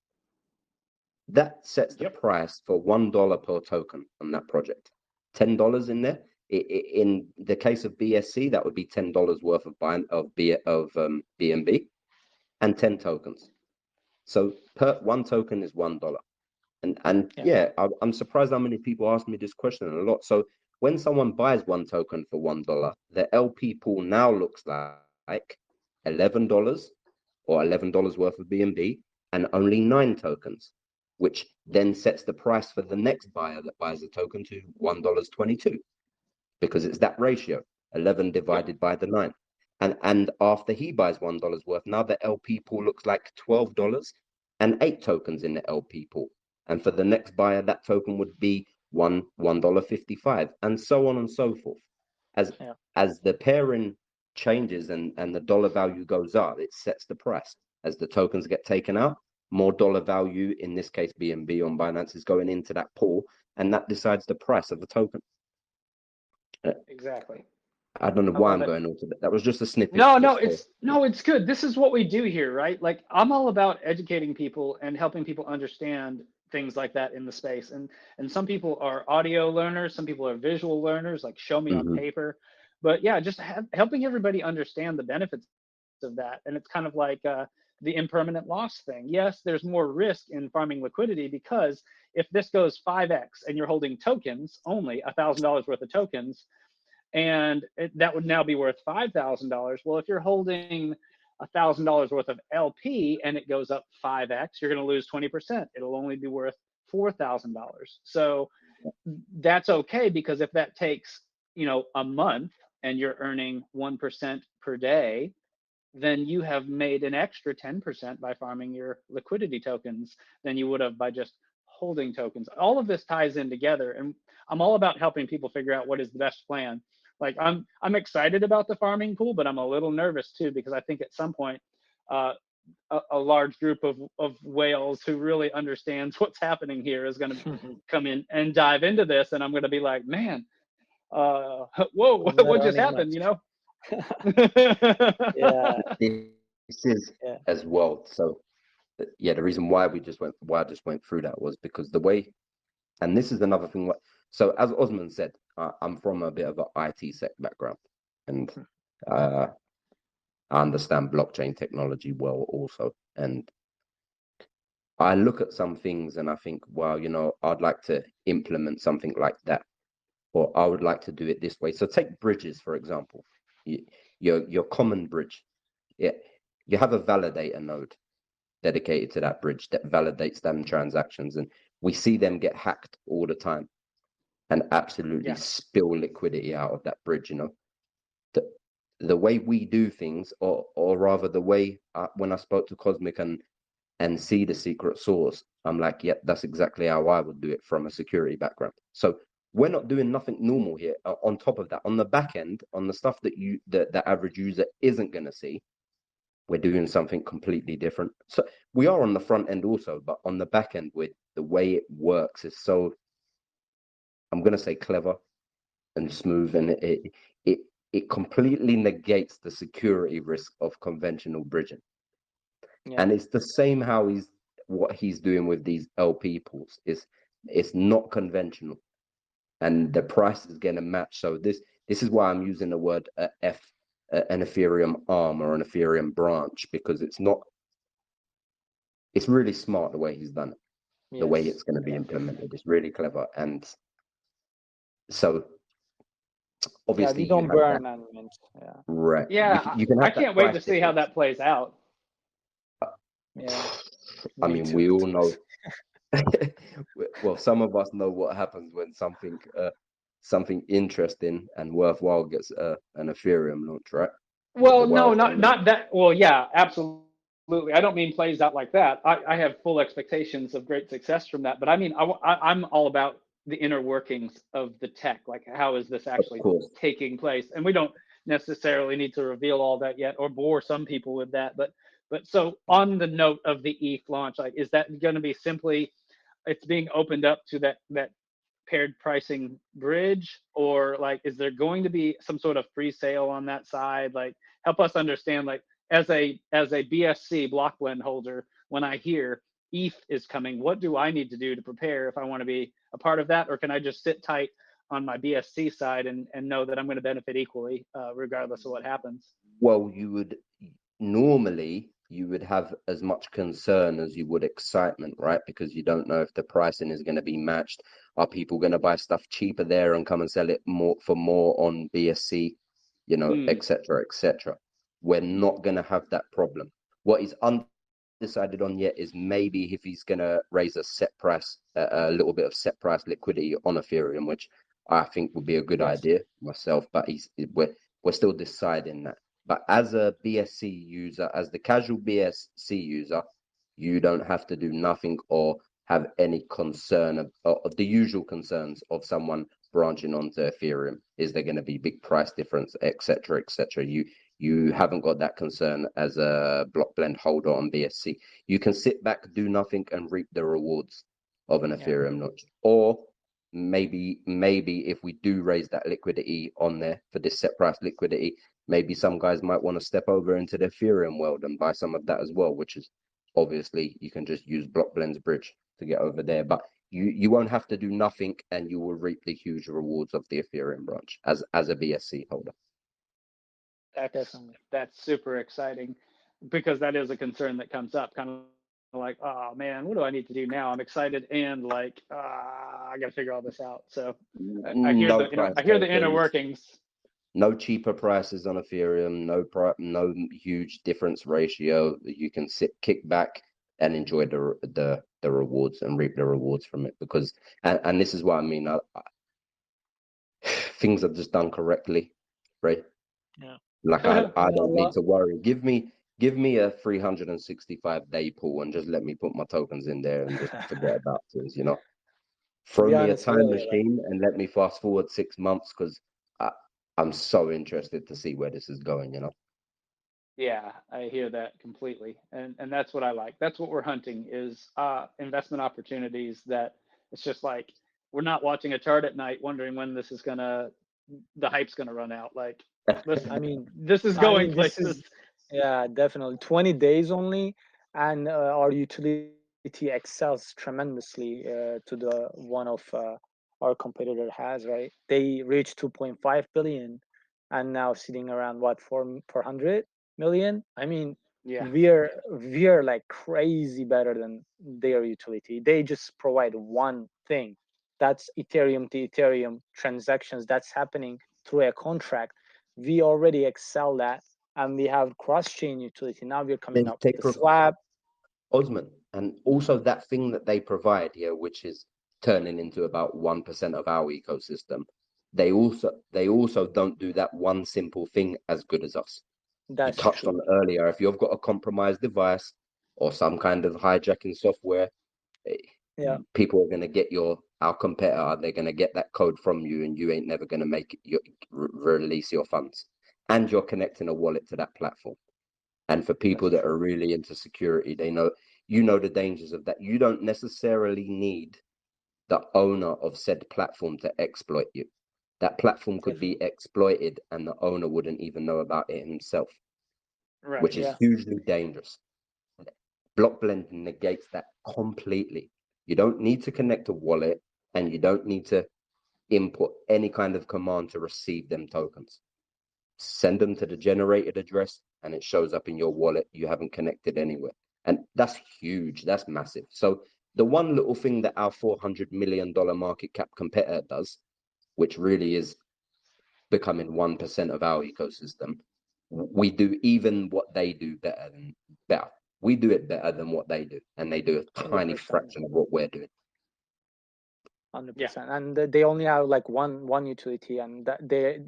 Speaker 3: That sets the price for $1 per token on that project. $10 in there, In the case of BSC, that would be $10 worth of BNB and 10 tokens. So per one token is $1. And yeah, I'm surprised how many people ask me this question a lot. So when someone buys one token for $1, the LP pool now looks like $11 or $11 worth of BNB and only 9 tokens, which then sets the price for the next buyer that buys the token to $1.22, because it's that ratio, 11 divided by the 9. And after he buys $1 worth, now the LP pool looks like $12 and 8 tokens in the LP pool. And for the next buyer, that token would be $1.55, and so on and so forth. As the pairing changes and the dollar value goes up, it sets the price. As the tokens get taken out, more dollar value, in this case BNB on Binance, is going into that pool, and that decides the price of the token.
Speaker 1: Exactly.
Speaker 3: I don't know why I'm going on to that. That was just a snippet.
Speaker 1: It's good. This is what we do here, right? Like, I'm all about educating people and helping people understand things like that in the space. And some people are audio learners, some people are visual learners, like show me on paper. But yeah, just helping everybody understand the benefits of that. And it's kind of like the impermanent loss thing. Yes, there's more risk in farming liquidity, because if this goes 5x and you're holding tokens, only $1,000 worth of tokens, and that would now be worth $5,000. Well, if you're holding $1,000 worth of LP and it goes up 5x, you're going to lose 20%. It'll only be worth $4,000. So that's okay, because if that takes, a month and you're earning 1% per day, then you have made an extra 10% by farming your liquidity tokens than you would have by just holding tokens. All of this ties in together, and I'm all about helping people figure out what is the best plan. Like, I'm excited about the farming pool, but I'm a little nervous too, because I think at some point a large group of whales who really understands what's happening here is going to come in and dive into this, and I'm going to be like, man, whoa, what just happened?
Speaker 2: Yeah.
Speaker 3: This is as well. So yeah, the reason why I just went through that was because the way, and this is another thing. So as Osman said, I'm from a bit of an IT sec background, and I understand blockchain technology well also. And I look at some things and I think, well, I'd like to implement something like that, or I would like to do it this way. So take bridges, for example. Your common bridge. Yeah, you have a validator node dedicated to that bridge that validates them transactions, and we see them get hacked all the time and absolutely spill liquidity out of that bridge. The way we do things, or rather the way when I spoke to Cosmic and see the secret source, I'm like, yeah, that's exactly how I would do it from a security background. So we're not doing nothing normal here. On top of that, on the back end, on the stuff that the average user isn't going to see, we're doing something completely different. So we are on the front end also, but on the back end, with the way it works is so, I'm going to say, clever and smooth, and it completely negates the security risk of conventional bridging. And it's the same what he's doing with these LP pools. It's not conventional, and the price is going to match. So this is why I'm using the word an Ethereum arm or an Ethereum branch, because it's really smart the way he's done it. The way it's going to be implemented is really clever. And so obviously
Speaker 2: we don't burn elements.
Speaker 3: Right.
Speaker 1: Yeah,
Speaker 3: you can have
Speaker 1: I can't wait to see how that plays out.
Speaker 2: Yeah.
Speaker 3: I mean, we all know. Well, some of us know what happens when something interesting and worthwhile gets an Ethereum launch, right?
Speaker 1: Well, no, not that. Well, yeah, absolutely. I don't mean plays out like that. I have full expectations of great success from that. But I mean, I'm all about the inner workings of the tech. Like, how is this actually taking place? And we don't necessarily need to reveal all that yet, or bore some people with that. But so on the note of the ETH launch, like, is that going to be simply it's being opened up to that paired pricing bridge, or like, is there going to be some sort of free sale on that side? Like, help us understand, like, as a BSC BlockBlend holder, when I hear ETH is coming, what do I need to do to prepare if I want to be a part of that? Or can I just sit tight on my BSC side and know that I'm going to benefit equally regardless of what happens.
Speaker 3: Well, normally you would have as much concern as you would excitement, right? Because you don't know if the pricing is going to be matched. Are people going to buy stuff cheaper there and come and sell it for more on BSC, etc., etc. We're not going to have that problem. What is undecided on yet is maybe if he's going to raise a set price, a little bit of set price liquidity on Ethereum, which I think would be a good idea myself. But we're still deciding that. But as a BSC user, as the casual BSC user, you don't have to do nothing or have any concern of the usual concerns of someone branching onto Ethereum. Is there going to be big price difference, etc., etc.? You haven't got that concern as a BlockBlend holder on BSC. You can sit back, do nothing, and reap the rewards of an Ethereum notch. Or maybe if we do raise that liquidity on there for this set price liquidity, maybe some guys might want to step over into the Ethereum world and buy some of that as well, which is obviously you can just use BlockBlend's bridge to get over there. But you won't have to do nothing, and you will reap the huge rewards of the Ethereum branch as a BSC holder.
Speaker 1: That's super exciting, because that is a concern that comes up, kind of like, oh man, what do I need to do now? I'm excited and like, I got to figure all this out. So I hear the inner workings.
Speaker 3: No cheaper prices on Ethereum, no huge difference ratio. You can kick back and enjoy the rewards and reap the rewards from it, because and this is what I mean. Things are just done correctly, right?
Speaker 2: Yeah.
Speaker 3: Like I don't need to worry. Give me a 365-day pool and just let me put my tokens in there and just forget about things, Throw me a time machine and let me fast forward 6 months, because I'm so interested to see where this is going,
Speaker 1: Yeah, I hear that completely. And that's what I like. That's what we're hunting, is investment opportunities that it's just like, we're not watching a chart at night wondering when this is the hype's gonna run out. Like, listen,
Speaker 2: I mean,
Speaker 1: this is going places.
Speaker 2: Yeah, definitely 20 days only, and our utility excels tremendously to the one of our competitor has, right? They reached 2.5 billion and now sitting around 400 million. I mean,
Speaker 1: Yeah,
Speaker 2: we're like crazy better than their utility. They just provide one thing, that's Ethereum to Ethereum transactions that's happening through a contract. We already excel that, and we have cross-chain utility. Now we're coming up with the slab.
Speaker 3: Osman, and also that thing that they provide here, which is turning into about 1% of our ecosystem. They also don't do that one simple thing as good as us.
Speaker 2: That's
Speaker 3: you touched
Speaker 2: true.
Speaker 3: on earlier. If you've got a compromised device or some kind of hijacking software, people are going to get our competitor. They're going to get that code from you, and you ain't never going to make release your funds. And you're connecting a wallet to that platform. And for people that are really into security, they know the dangers of that. You don't necessarily need the owner of said platform to exploit you. That platform could be exploited and the owner wouldn't even know about it himself, which is hugely dangerous. BlockBlend negates that completely. You don't need to connect a wallet, and you don't need to input any kind of command to receive them tokens. Send them to the generated address and it shows up in your wallet. You haven't connected anywhere. And that's huge. That's massive. So the one little thing that our $400 million market cap competitor does, which really is becoming 1% of our ecosystem, we do even what they do better. We do it better than what they do, and they do a tiny 100%. Fraction of what we're doing.
Speaker 2: 100%. And they only have like one utility, and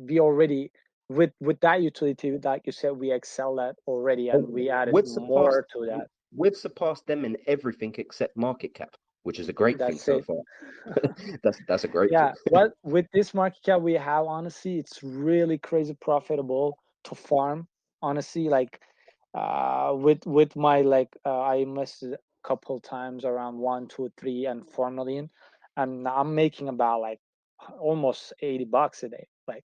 Speaker 2: we already with that utility, like you said, we excel at already, and we added more to that.
Speaker 3: We've surpassed them in everything except market cap, which is a great thing so far. that's a great thing.
Speaker 2: Well, with this market cap we have, honestly, it's really crazy profitable to farm. Honestly, like with my I invested a couple times around 1, 2, 3, and 4 million, and I'm making about like almost $80 a day, like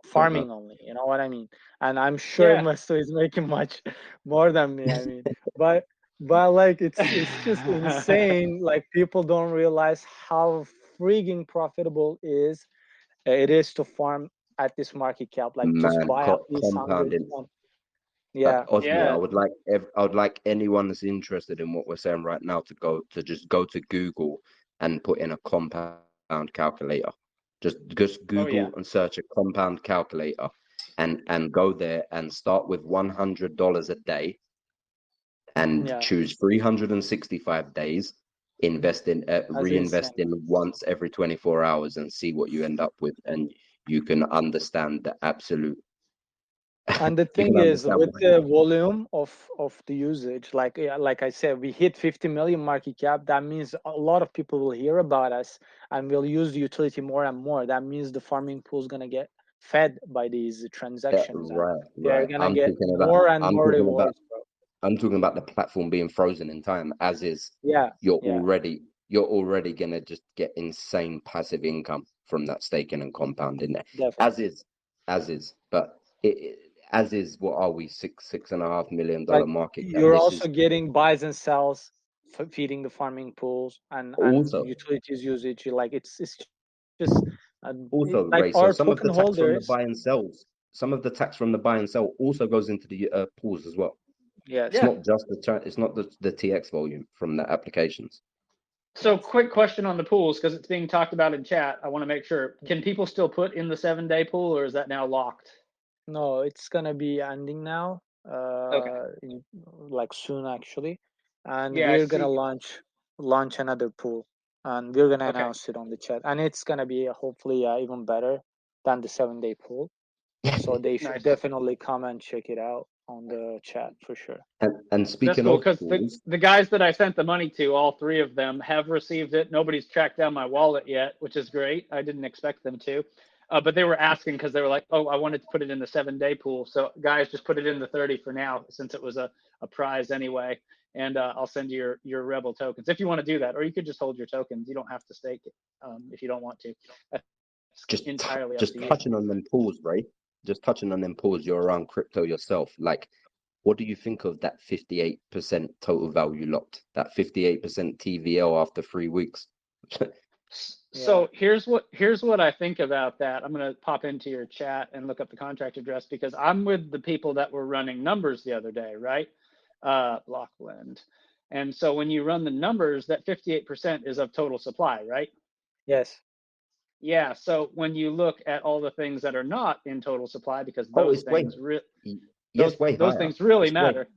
Speaker 2: farming only. You know what I mean? And I'm sure Masto is making much more than me. I mean, but like it's just insane. Like, people don't realize how freaking profitable is it is to farm at this market cap. Like just
Speaker 3: Man,
Speaker 2: buy at least 100.
Speaker 3: compounding.
Speaker 2: Yeah.
Speaker 3: Osmo,
Speaker 1: Yeah.
Speaker 3: I would like anyone that's interested in what we're saying right now to just go to Google and put in a compound calculator. Just
Speaker 1: Oh yeah.
Speaker 3: Google and search a compound calculator, and go there and start with $100 a day, and
Speaker 2: Yeah.
Speaker 3: choose 365 days.
Speaker 2: That's insane.
Speaker 3: Reinvest in once every 24 hours, and see what you end up with, and you can understand the absolute.
Speaker 2: And the
Speaker 3: You
Speaker 2: thing
Speaker 3: can
Speaker 2: is,
Speaker 3: understand
Speaker 2: with
Speaker 3: why.
Speaker 2: the volume of the usage, like I said, we hit 50 million market cap. That means a lot of people will hear about us and will use the utility more and more. That means the farming pool is gonna get fed by these transactions, and they're
Speaker 3: Right.
Speaker 2: gonna get more and more rewards, bro.
Speaker 3: I'm talking about the platform being frozen in time as is.
Speaker 2: Yeah,
Speaker 3: You're
Speaker 2: yeah,
Speaker 3: already gonna just get insane passive income from that staking and compounding there.
Speaker 2: definitely.
Speaker 3: As is. But as is, what are we, $6.5 million
Speaker 2: Like
Speaker 3: market cap?
Speaker 2: you're
Speaker 3: This
Speaker 2: also
Speaker 3: is
Speaker 2: getting buys and sells, feeding the farming pools and
Speaker 3: also
Speaker 2: utilities usage. Like it's just like
Speaker 3: Ray. So
Speaker 2: our
Speaker 3: some of
Speaker 2: token
Speaker 3: the tax from the
Speaker 2: holders.
Speaker 3: buy and sells, some of the tax from the buy and sell also goes into the pools as well. It's
Speaker 2: Yes.
Speaker 1: Yeah.
Speaker 3: not just it's not the TX volume from the applications.
Speaker 1: So quick question on the pools, because it's being talked about in chat. I want to make sure. Can people still put in the 7-day pool, or is that now locked?
Speaker 2: No, it's gonna be ending now,
Speaker 1: Okay.
Speaker 2: like soon actually, and
Speaker 1: Yeah, I
Speaker 2: we're gonna
Speaker 1: see.
Speaker 2: launch another pool, and we're gonna
Speaker 1: Okay.
Speaker 2: announce it on the chat, and it's gonna be hopefully even better than the 7-day pool. So they should
Speaker 1: Nice.
Speaker 2: definitely come and check it out on the chat for sure.
Speaker 3: And
Speaker 1: That's
Speaker 3: speaking
Speaker 1: cool,
Speaker 3: of
Speaker 1: because
Speaker 3: pools,
Speaker 1: the guys that I sent the money to, all three of them have received it. Nobody's tracked down my wallet yet, which is great. I didn't expect them to. But they were asking because they were like, oh, I wanted to put it in the 7-day pool. So guys, just put it in the 30 for now, since it was a prize anyway. And I'll send you your Rebel tokens if you want to do that, or you could just hold your tokens. You don't have to stake it if you don't want to. That's entirely up
Speaker 3: just
Speaker 1: to you.
Speaker 3: touching on them pools, Ray. Just touching on them pools. You're around crypto yourself. Like, what do you think of that 58% total value locked? That 58% TVL after 3 weeks.
Speaker 1: So here's what I think about that. I'm gonna pop into your chat and look up the contract address, because I'm with the people that were running numbers the other day, right? BlockBlend. And so when you run the numbers, that 58% is of total supply, right?
Speaker 2: Yes.
Speaker 1: Yeah. So when you look at all the things that are not in total supply, because
Speaker 3: Oh,
Speaker 1: those
Speaker 3: it's way.
Speaker 1: things
Speaker 3: Yes, way
Speaker 1: those
Speaker 3: higher.
Speaker 1: things really
Speaker 3: It's way.
Speaker 1: matter.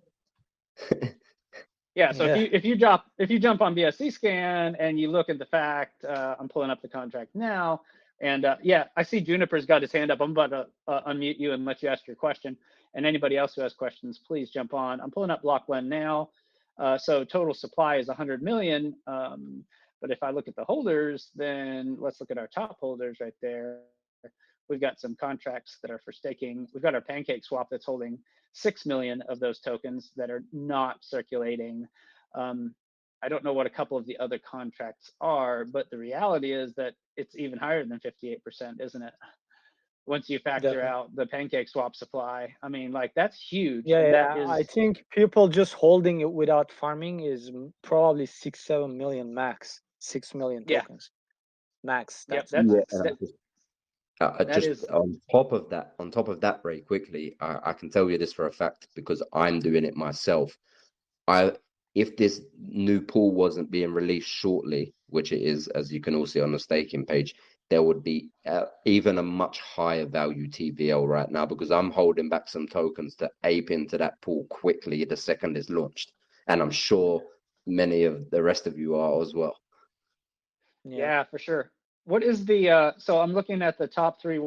Speaker 1: Yeah, so
Speaker 2: Yeah.
Speaker 1: if you jump on BSC scan and you look at the fact, I'm pulling up the contract now, and yeah, I see Juniper's got his hand up. I'm about to unmute you and let you ask your question. And anybody else who has questions, please jump on. I'm pulling up BlockBlend now. So total supply is 100 million. But if I look at the holders, then let's look at our top holders right there. We've got some contracts that are for staking. We've got our Pancake swap that's holding 6 million of those tokens that are not circulating. I don't know what a couple of the other contracts are, but the reality is that it's even higher than 58%, isn't it? Once you factor
Speaker 2: Definitely.
Speaker 1: out the Pancake swap supply, I mean, like, that's huge.
Speaker 2: Yeah,
Speaker 1: And that
Speaker 2: yeah.
Speaker 1: is,
Speaker 2: I think people just holding it without farming is probably 6-7 million max. 6 million
Speaker 1: yeah,
Speaker 2: tokens max.
Speaker 1: yep,
Speaker 2: That's the max.
Speaker 1: that
Speaker 3: Just
Speaker 1: is,
Speaker 3: on top of that, very quickly, I can tell you this for a fact because I'm doing it myself. If this new pool wasn't being released shortly, which it is, as you can all see on the staking page, there would be even a much higher value TVL right now, because I'm holding back some tokens to ape into that pool quickly the second it's launched, and I'm sure many of the rest of you are as well.
Speaker 1: yeah, for sure. What is the, so I'm looking at the top three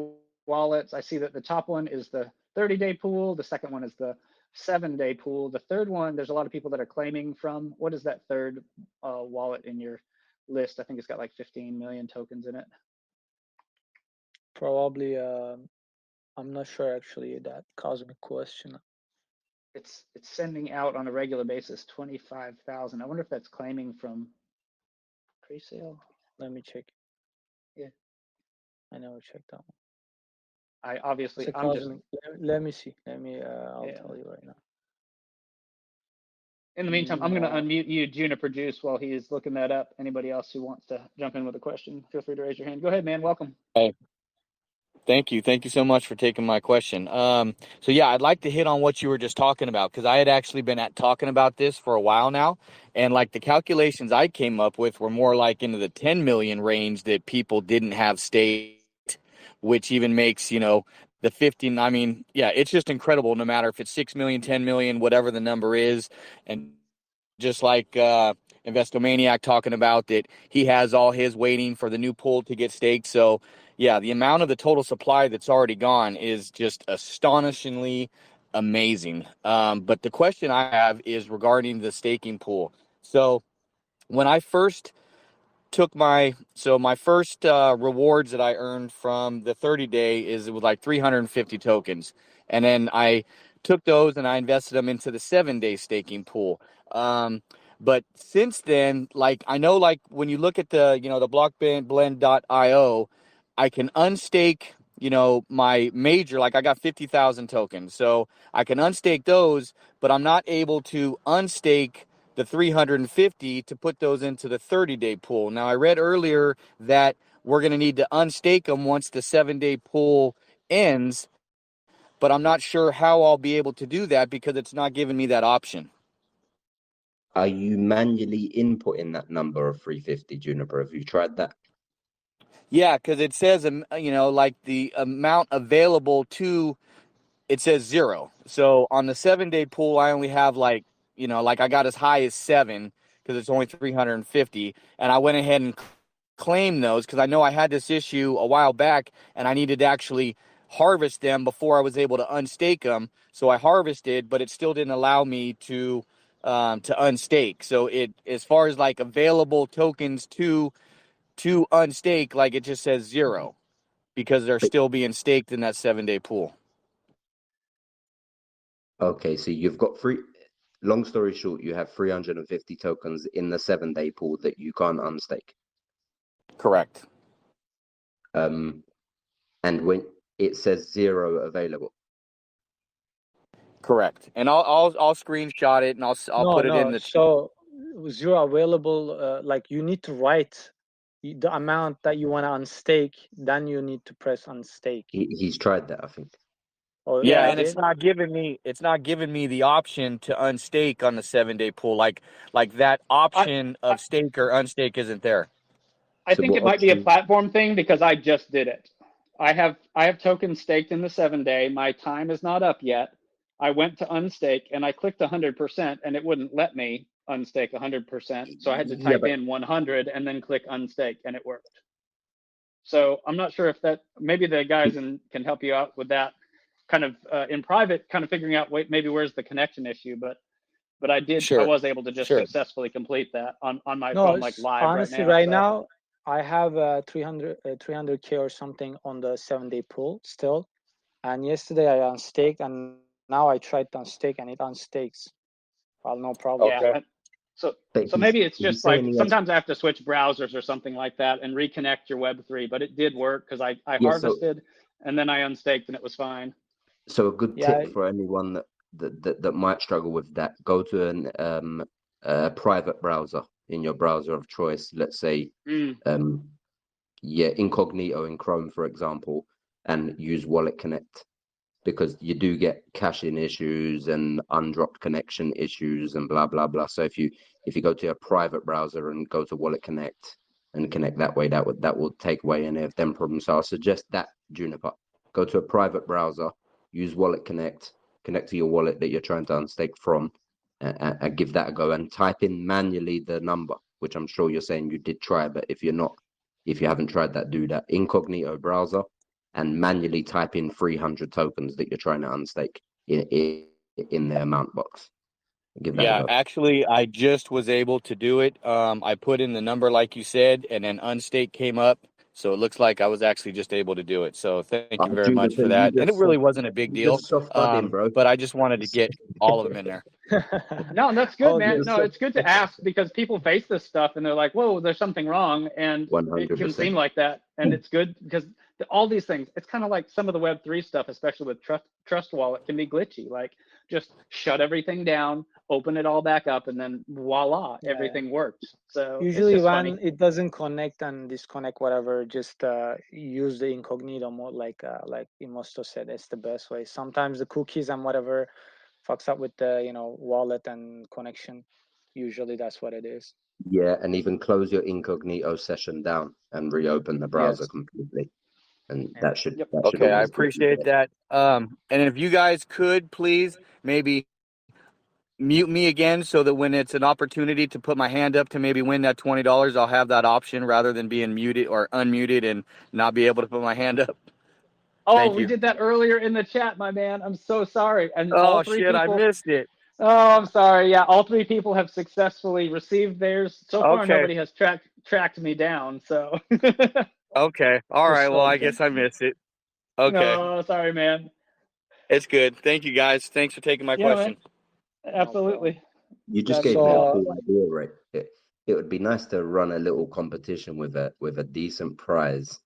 Speaker 1: wallets. I see that the top one is the 30-day pool. The second one is the 7-day pool. The third one, there's a lot of people that are claiming from. What is that third wallet in your list? I think it's got like 15 million tokens in it.
Speaker 2: Probably. I'm not sure actually. That cosmic question.
Speaker 1: It's sending out on a regular basis 25,000. I wonder if that's claiming from pre-sale.
Speaker 2: Let me check.
Speaker 1: Yeah,
Speaker 2: I never checked that one.
Speaker 1: I obviously,
Speaker 2: It's a
Speaker 1: I'm just,
Speaker 2: cosmic. Let me see. I'll
Speaker 1: yeah.
Speaker 2: tell you right now.
Speaker 1: In the meantime, I'm going to
Speaker 2: No.
Speaker 1: unmute you, Juniper Juice, while he's looking that up. Anybody else who wants to jump in with a question, feel free to raise your hand. Go ahead, man. Welcome.
Speaker 4: Hey, Thank you. Thank you so much for taking my question. So yeah, I'd like to hit on what you were just talking about, because I had actually been talking about this for a while now, and like the calculations I came up with were more like into the 10 million range that people didn't have staked, which even makes, the 15. I mean, yeah, it's just incredible, no matter if it's 6 million, 10 million, whatever the number is. And just like Investomaniac talking about that he has all his waiting for the new pool to get staked. So yeah, the amount of the total supply that's already gone is just astonishingly amazing. But the question I have is regarding the staking pool. So when I first took my first rewards that I earned from the 30-day is it was like 350 tokens, and then I took those and I invested them into the 7-day staking pool. But since then, like I know, like when you look at the the BlockBlend.io, I can unstake my major, like I got 50,000 tokens, so I can unstake those, but I'm not able to unstake the 350 to put those into the 30-day pool. Now, I read earlier that we're going to need to unstake them once the 7-day pool ends, but I'm not sure how I'll be able to do that because it's not giving me that option.
Speaker 3: Are you manually inputting that number of 350, Juniper? Have you tried that?
Speaker 4: Yeah, because it says, like the amount available to, it says 0. So on the 7-day pool, I only have like I got as high as 7 because it's only 350. And I went ahead and claimed those because I know I had this issue a while back and I needed to actually harvest them before I was able to unstake them. So I harvested, but it still didn't allow me to unstake. So it, as far as like available tokens to unstake, like it just says 0 because they're still being staked in that 7-day pool.
Speaker 3: Okay, so you've got long story short, you have 350 tokens in the 7-day pool that you can't unstake.
Speaker 4: Correct.
Speaker 3: And when it says 0 available.
Speaker 4: Correct. And I'll screenshot it and I'll put it in the chat.
Speaker 2: So 0 available, like you need to write the amount that you want to unstake, then you need to press unstake.
Speaker 3: He's tried that, I think.
Speaker 2: Oh,
Speaker 4: Yeah, and it's not giving me the option to unstake on the 7-day pool. Like that option of stake or unstake isn't there.
Speaker 1: I think it might be a platform thing because I just did it. I have tokens staked in the 7-day. My time is not up yet. I went to unstake and I clicked 100% and it wouldn't let me unstake 100%. So I had to type in 100 and then click unstake and it worked. So I'm not sure if that, maybe the guys can help you out with that kind of in private, kind of figuring out maybe where's the connection issue, but I did, I was able to just successfully complete that on my phone, like live
Speaker 2: honestly,
Speaker 1: right now.
Speaker 2: Now I have 300K or something on the 7-day pool still. And yesterday I unstaked and now I tried to unstake and it unstakes. Well, no problem.
Speaker 1: Yeah. So maybe it's just like sometimes I have to switch browsers or something like that and reconnect your Web3, but it did work because I harvested and then I unstaked and it was fine.
Speaker 3: So a good tip for anyone that might struggle with that: go to a private browser in your browser of choice. Let's say, incognito in Chrome, for example, and use Wallet Connect, because you do get caching issues and undropped connection issues and blah blah blah. So if you go to a private browser and go to Wallet Connect and connect that way, that will take away any of them problems. So I suggest that, Juniper. Go to a private browser, use Wallet Connect, connect to your wallet that you're trying to unstake from, and give that a go, and type in manually the number, which I'm sure you're saying you did try, but if you haven't tried that, do that. Incognito browser and manually type in 300 tokens that you're trying to unstake in the amount box. Give that a go.
Speaker 4: Actually, I just was able to do it. I put in the number like you said, and then unstake came up. So it looks like I was actually just able to do it. So thank you very much for that. And it really wasn't a big deal. But I just wanted to get all of them in there.
Speaker 1: No, that's good, man. No, it's good to ask because people face this stuff and they're like, whoa, there's something wrong. And 100%. It can seem like that. And it's good because all these things. It's kind of like some of the Web3 stuff, especially with Trust Wallet, can be glitchy. Like just shut everything down, open it all back up, and then voila, everything worked. So
Speaker 2: usually
Speaker 1: it's just
Speaker 2: when
Speaker 1: funny.
Speaker 2: it doesn't connect and disconnect, whatever, just use the incognito mode, like Imosto said. It's the best way. Sometimes the cookies and whatever fucks up with the wallet and connection. Usually that's what it is.
Speaker 3: Yeah, and even close your incognito session down and reopen the browser
Speaker 2: Yes.
Speaker 3: completely, and
Speaker 2: Yeah.
Speaker 3: that should
Speaker 1: Yep.
Speaker 4: Okay, I
Speaker 3: always be
Speaker 4: appreciate
Speaker 3: there.
Speaker 4: that. And if you guys could please maybe mute me again so that when it's an opportunity to put my hand up to maybe win that $20, I'll have that option rather than being muted or unmuted and not be able to put my hand up.
Speaker 1: Oh,
Speaker 4: Thank
Speaker 1: we
Speaker 4: you.
Speaker 1: did that earlier in the chat, my man. I'm so sorry. And all
Speaker 4: Oh
Speaker 1: three
Speaker 4: shit, I
Speaker 1: people.
Speaker 4: missed it.
Speaker 1: Oh, I'm sorry. Yeah, all three people have successfully received theirs. So far,
Speaker 4: Okay.
Speaker 1: nobody has tracked me down. So.
Speaker 4: Okay. All right.
Speaker 2: It's
Speaker 4: Well,
Speaker 2: all
Speaker 4: I
Speaker 2: good.
Speaker 4: guess I missed it. Okay.
Speaker 1: No, sorry, man.
Speaker 4: It's good. Thank you guys. Thanks for taking my
Speaker 1: Yeah, man.
Speaker 4: question.
Speaker 2: No problem.
Speaker 1: Absolutely.
Speaker 3: You just
Speaker 1: Glad to
Speaker 3: gave
Speaker 1: do
Speaker 3: me a
Speaker 1: that.
Speaker 2: So
Speaker 3: cool idea, right? It would be nice to run a little competition with a decent prize.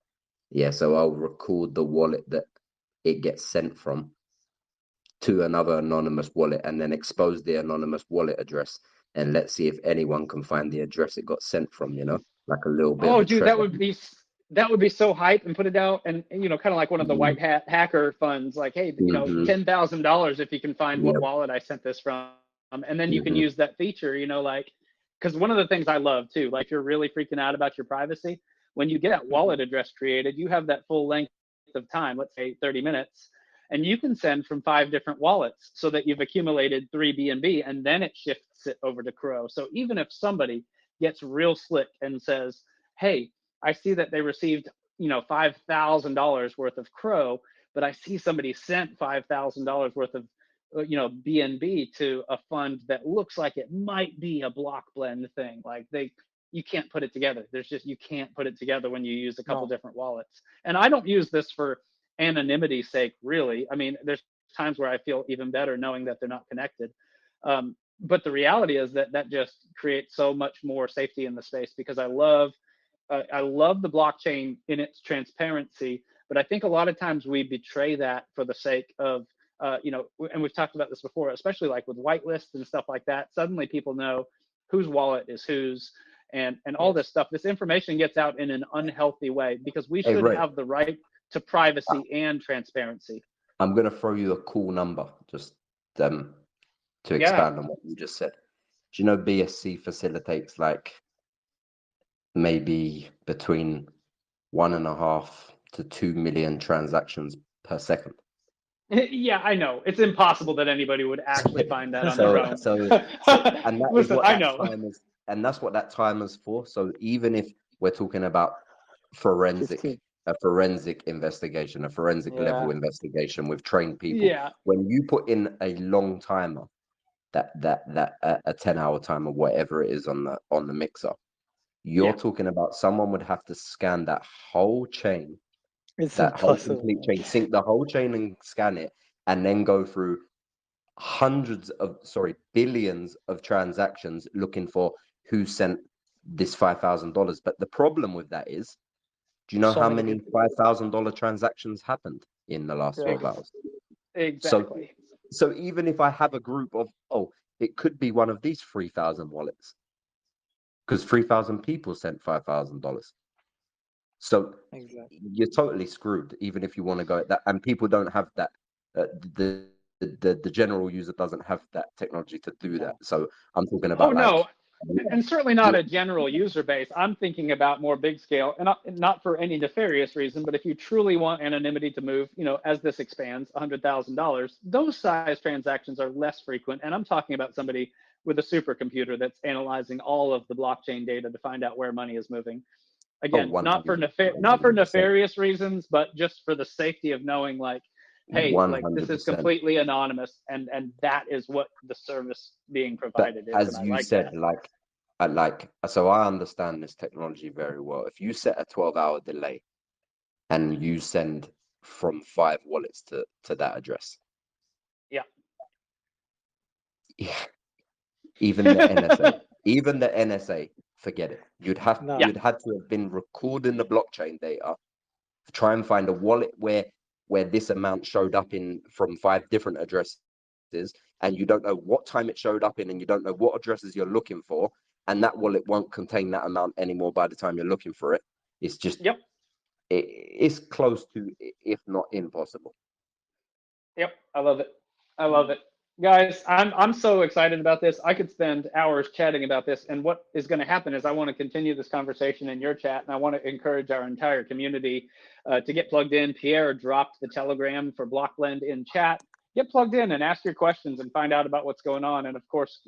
Speaker 3: Yeah, so I'll record the wallet that it gets sent from to another anonymous wallet and then expose the anonymous wallet address, and let's see if anyone can find the address it got sent from, like a little bit of
Speaker 1: Oh,
Speaker 3: a
Speaker 1: dude,
Speaker 3: treasure.
Speaker 1: that would be so hype, and put it out, and kind of like one of the white hat hacker funds, like, hey,
Speaker 3: Mm-hmm.
Speaker 1: $10,000 if you can find what
Speaker 3: Yep.
Speaker 1: wallet I sent this from, and then you can
Speaker 3: Mm-hmm.
Speaker 1: use that feature, like, because one of the things I love too, like, if you're really freaking out about your privacy, when you get that wallet address created, you have that full length of time, let's say 30 minutes, and you can send from 5 different wallets so that you've accumulated 3 BNB, and then it shifts it over to Crow. So even if somebody gets real slick and says, hey, I see that they received, $5,000 worth of Crow, but I see somebody sent $5,000 worth of, BNB to a fund that looks like it might be a BlockBlend thing. Like you can't put it together. You can't put it together when you use a couple
Speaker 2: no.
Speaker 1: different wallets. And I don't use this for anonymity's sake, really. I mean, there's times where I feel even better knowing that they're not connected. But the reality is that just creates so much more safety in the space, because I love the blockchain in its transparency, but I think a lot of times we betray that for the sake of, and we've talked about this before, especially like with whitelists and stuff like that. Suddenly people know whose wallet is whose, and all this stuff. This information gets out in an unhealthy way, because we
Speaker 3: Hey,
Speaker 1: should
Speaker 3: Ray,
Speaker 1: have the right to privacy and transparency.
Speaker 3: I'm gonna throw you a cool number just to
Speaker 1: Yeah.
Speaker 3: expand on what you just said. Do you know BSC facilitates like maybe between 1.5 to 2 million transactions per second?
Speaker 1: Yeah, I know. It's impossible that anybody would actually find that on their own.
Speaker 3: And that is
Speaker 1: Listen,
Speaker 3: what
Speaker 1: I
Speaker 3: that
Speaker 1: know.
Speaker 3: time is, and that's what that time is for. So even if we're talking about a forensic investigation, a forensic level investigation with trained people,
Speaker 1: Yeah.
Speaker 3: when you put in a long timer, that a 10-hour timer, whatever it is on the mixer, you're talking about someone would have to scan that whole chain,
Speaker 2: It's
Speaker 3: that whole
Speaker 2: impossible.
Speaker 3: complete chain, sync the whole chain and scan it, and then go through billions of transactions looking for who sent this $5,000. But the problem with that is, do you know how many $5,000 transactions happened in the last 12 hours?
Speaker 1: Exactly.
Speaker 3: So even if I have a group of, it could be one of these 3,000 wallets, because 3,000 people sent $5,000. So you're totally screwed, even if you want to go at that. And people don't have that. The general user doesn't have that technology to do that. So I'm talking about
Speaker 1: no, and certainly not a general user base. I'm thinking about more big scale, and not for any nefarious reason, but if you truly want anonymity to move, as this expands, $100,000, those size transactions are less frequent. And I'm talking about somebody with a supercomputer that's analyzing all of the blockchain data to find out where money is moving. Again, not for nefarious reasons, but just for the safety of knowing, like, hey, 100%. Like, this is completely anonymous, and that is what the service being provided is.
Speaker 3: As you said, so I understand this technology very well. If you set a 12-hour delay and you send from 5 wallets to that address, yeah, even the NSA, forget it. You'd had to have been recording the blockchain data try and find a wallet where this amount showed up in from 5 different addresses, and you don't know what time it showed up in, and you don't know what addresses you're looking for, and that wallet won't contain that amount anymore by the time you're looking for it. It's just,
Speaker 1: Yep.
Speaker 3: It's close to, if not impossible.
Speaker 1: Yep. I love it. I love it. Guys, I'm so excited about this. I could spend hours chatting about this. And what is going to happen is I want to continue this conversation in your chat, and I want to encourage our entire community to get plugged in. Pierre dropped the Telegram for BlockBlend in chat. Get plugged in and ask your questions and find out about what's going on. And of course,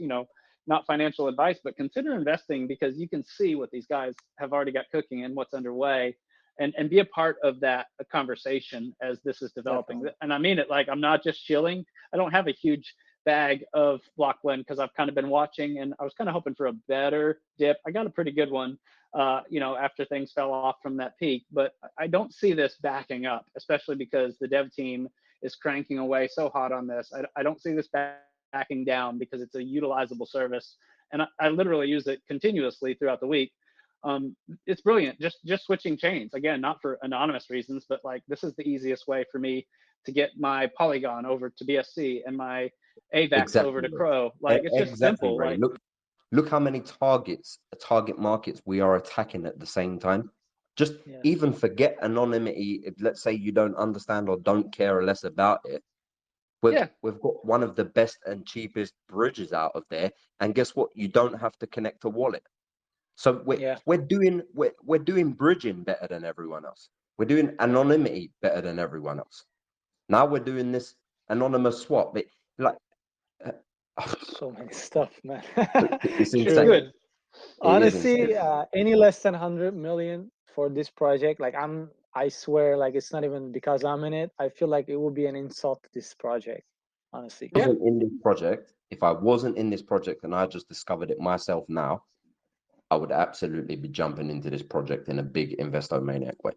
Speaker 1: not financial advice, but consider investing, because you can see what these guys have already got cooking and what's underway. And be a part of that conversation as this is developing.
Speaker 2: Definitely.
Speaker 1: And I mean it, like, I'm not just chilling. I don't have a huge bag of BlockBlend because I've kind of been watching, and I was kind of hoping for a better dip. I got a pretty good one, after things fell off from that peak, but I don't see this backing up, especially because the dev team is cranking away so hot on this. I don't see this backing down because it's a utilizable service, and I literally use it continuously throughout the week. It's brilliant. Just switching chains, again, not for anonymous reasons, but like, this is the easiest way for me to get my Polygon over to BSC and my AVAX over to Crow. Like, it's just simple.
Speaker 3: Ray.
Speaker 1: Like,
Speaker 3: Look how many target markets we are attacking at the same time. Just even forget anonymity. If, let's say, you don't understand or don't care or less about it, we've got one of the best and cheapest bridges out of there. And guess what? You don't have to connect a wallet. So we're doing bridging better than everyone else. We're doing anonymity better than everyone else. Now we're doing this anonymous swap.
Speaker 2: So many stuff, man.
Speaker 3: It's insane.
Speaker 1: it's good.
Speaker 2: Honestly, any less than 100 million for this project, like, I swear, like, it's not even because I'm in it. I feel like it would be an insult to this project, honestly.
Speaker 3: If I wasn't in this project and I just discovered it myself now, I would absolutely be jumping into this project in a big investomaniac way.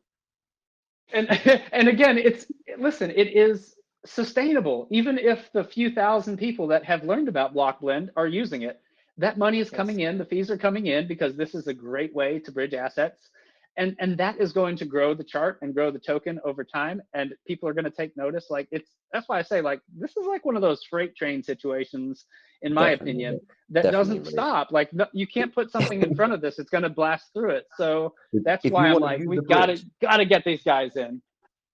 Speaker 1: And again, it is sustainable. Even if the few thousand people that have learned about BlockBlend are using it, that money is coming in, the fees are coming in, because this is a great way to bridge assets. And that is going to grow the chart and grow the token over time, and people are going to take notice. Like, that's why I say, like, this is like one of those freight train situations, in my opinion, that doesn't stop. Like, no, you can't put something in front of this; it's going to blast through it. So that's why I'm like, we gotta get these guys in.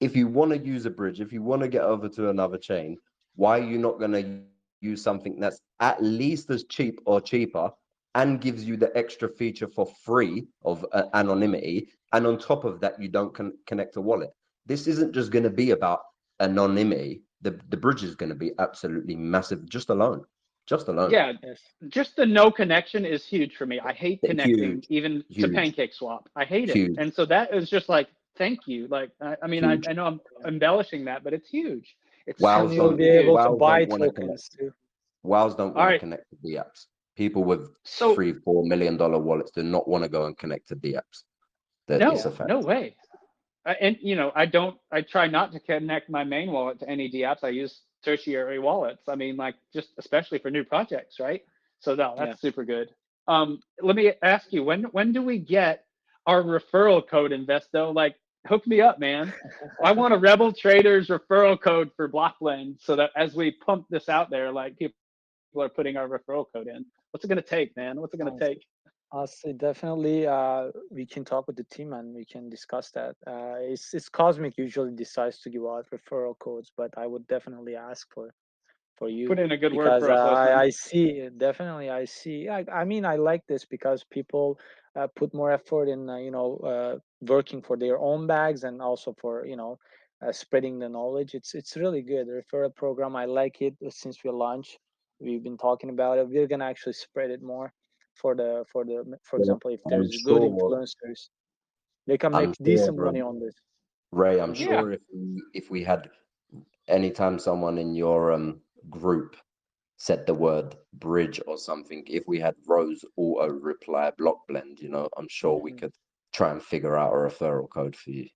Speaker 3: If you want to use a bridge, if you want to get over to another chain, why are you not going to use something that's at least as cheap or cheaper, and gives you the extra feature for free of anonymity, and on top of that, you don't connect a wallet? This isn't just going to be about anonymity. The bridge is going to be absolutely massive, just alone.
Speaker 1: Yeah, just the no connection is huge for me. I hate connecting even to PancakeSwap. I hate it, and so that is just like, thank you. Like, I mean, I know I'm embellishing that, but it's huge. It's
Speaker 2: and you'll be able to buy tokens too.
Speaker 3: WoWs don't want to connect to the apps. People with $3-4 million wallets do not want to go and connect to the apps.
Speaker 1: No way. And I try not to connect my main wallet to any DApps. I use tertiary wallets. I mean, like, just especially for new projects, right? So no, that's super good. Let me ask you, when do we get our referral code, Investo? Like, hook me up, man. I want a Rebel Traders referral code for BlockBlend, so that as we pump this out there, like, people are putting our referral code in. What's it gonna take, man? What's it gonna take?
Speaker 2: Honestly, definitely, we can talk with the team and we can discuss that. It's Cosmic usually decides to give out referral codes, but I would definitely ask for you.
Speaker 1: Put in a good word for us.
Speaker 2: I see, definitely, I see. I mean, I like this because people put more effort in, working for their own bags, and also for, spreading the knowledge. It's really good. The referral program, I like it. Since we launched, we've been talking about it. We're gonna actually spread it more. For example, if there's good influencers, they can make decent money on this.
Speaker 3: Ray, I'm sure if we had, anytime someone in your group said the word bridge or something, if we had Rose auto reply BlockBlend, I'm sure we could try and figure out a referral code for you.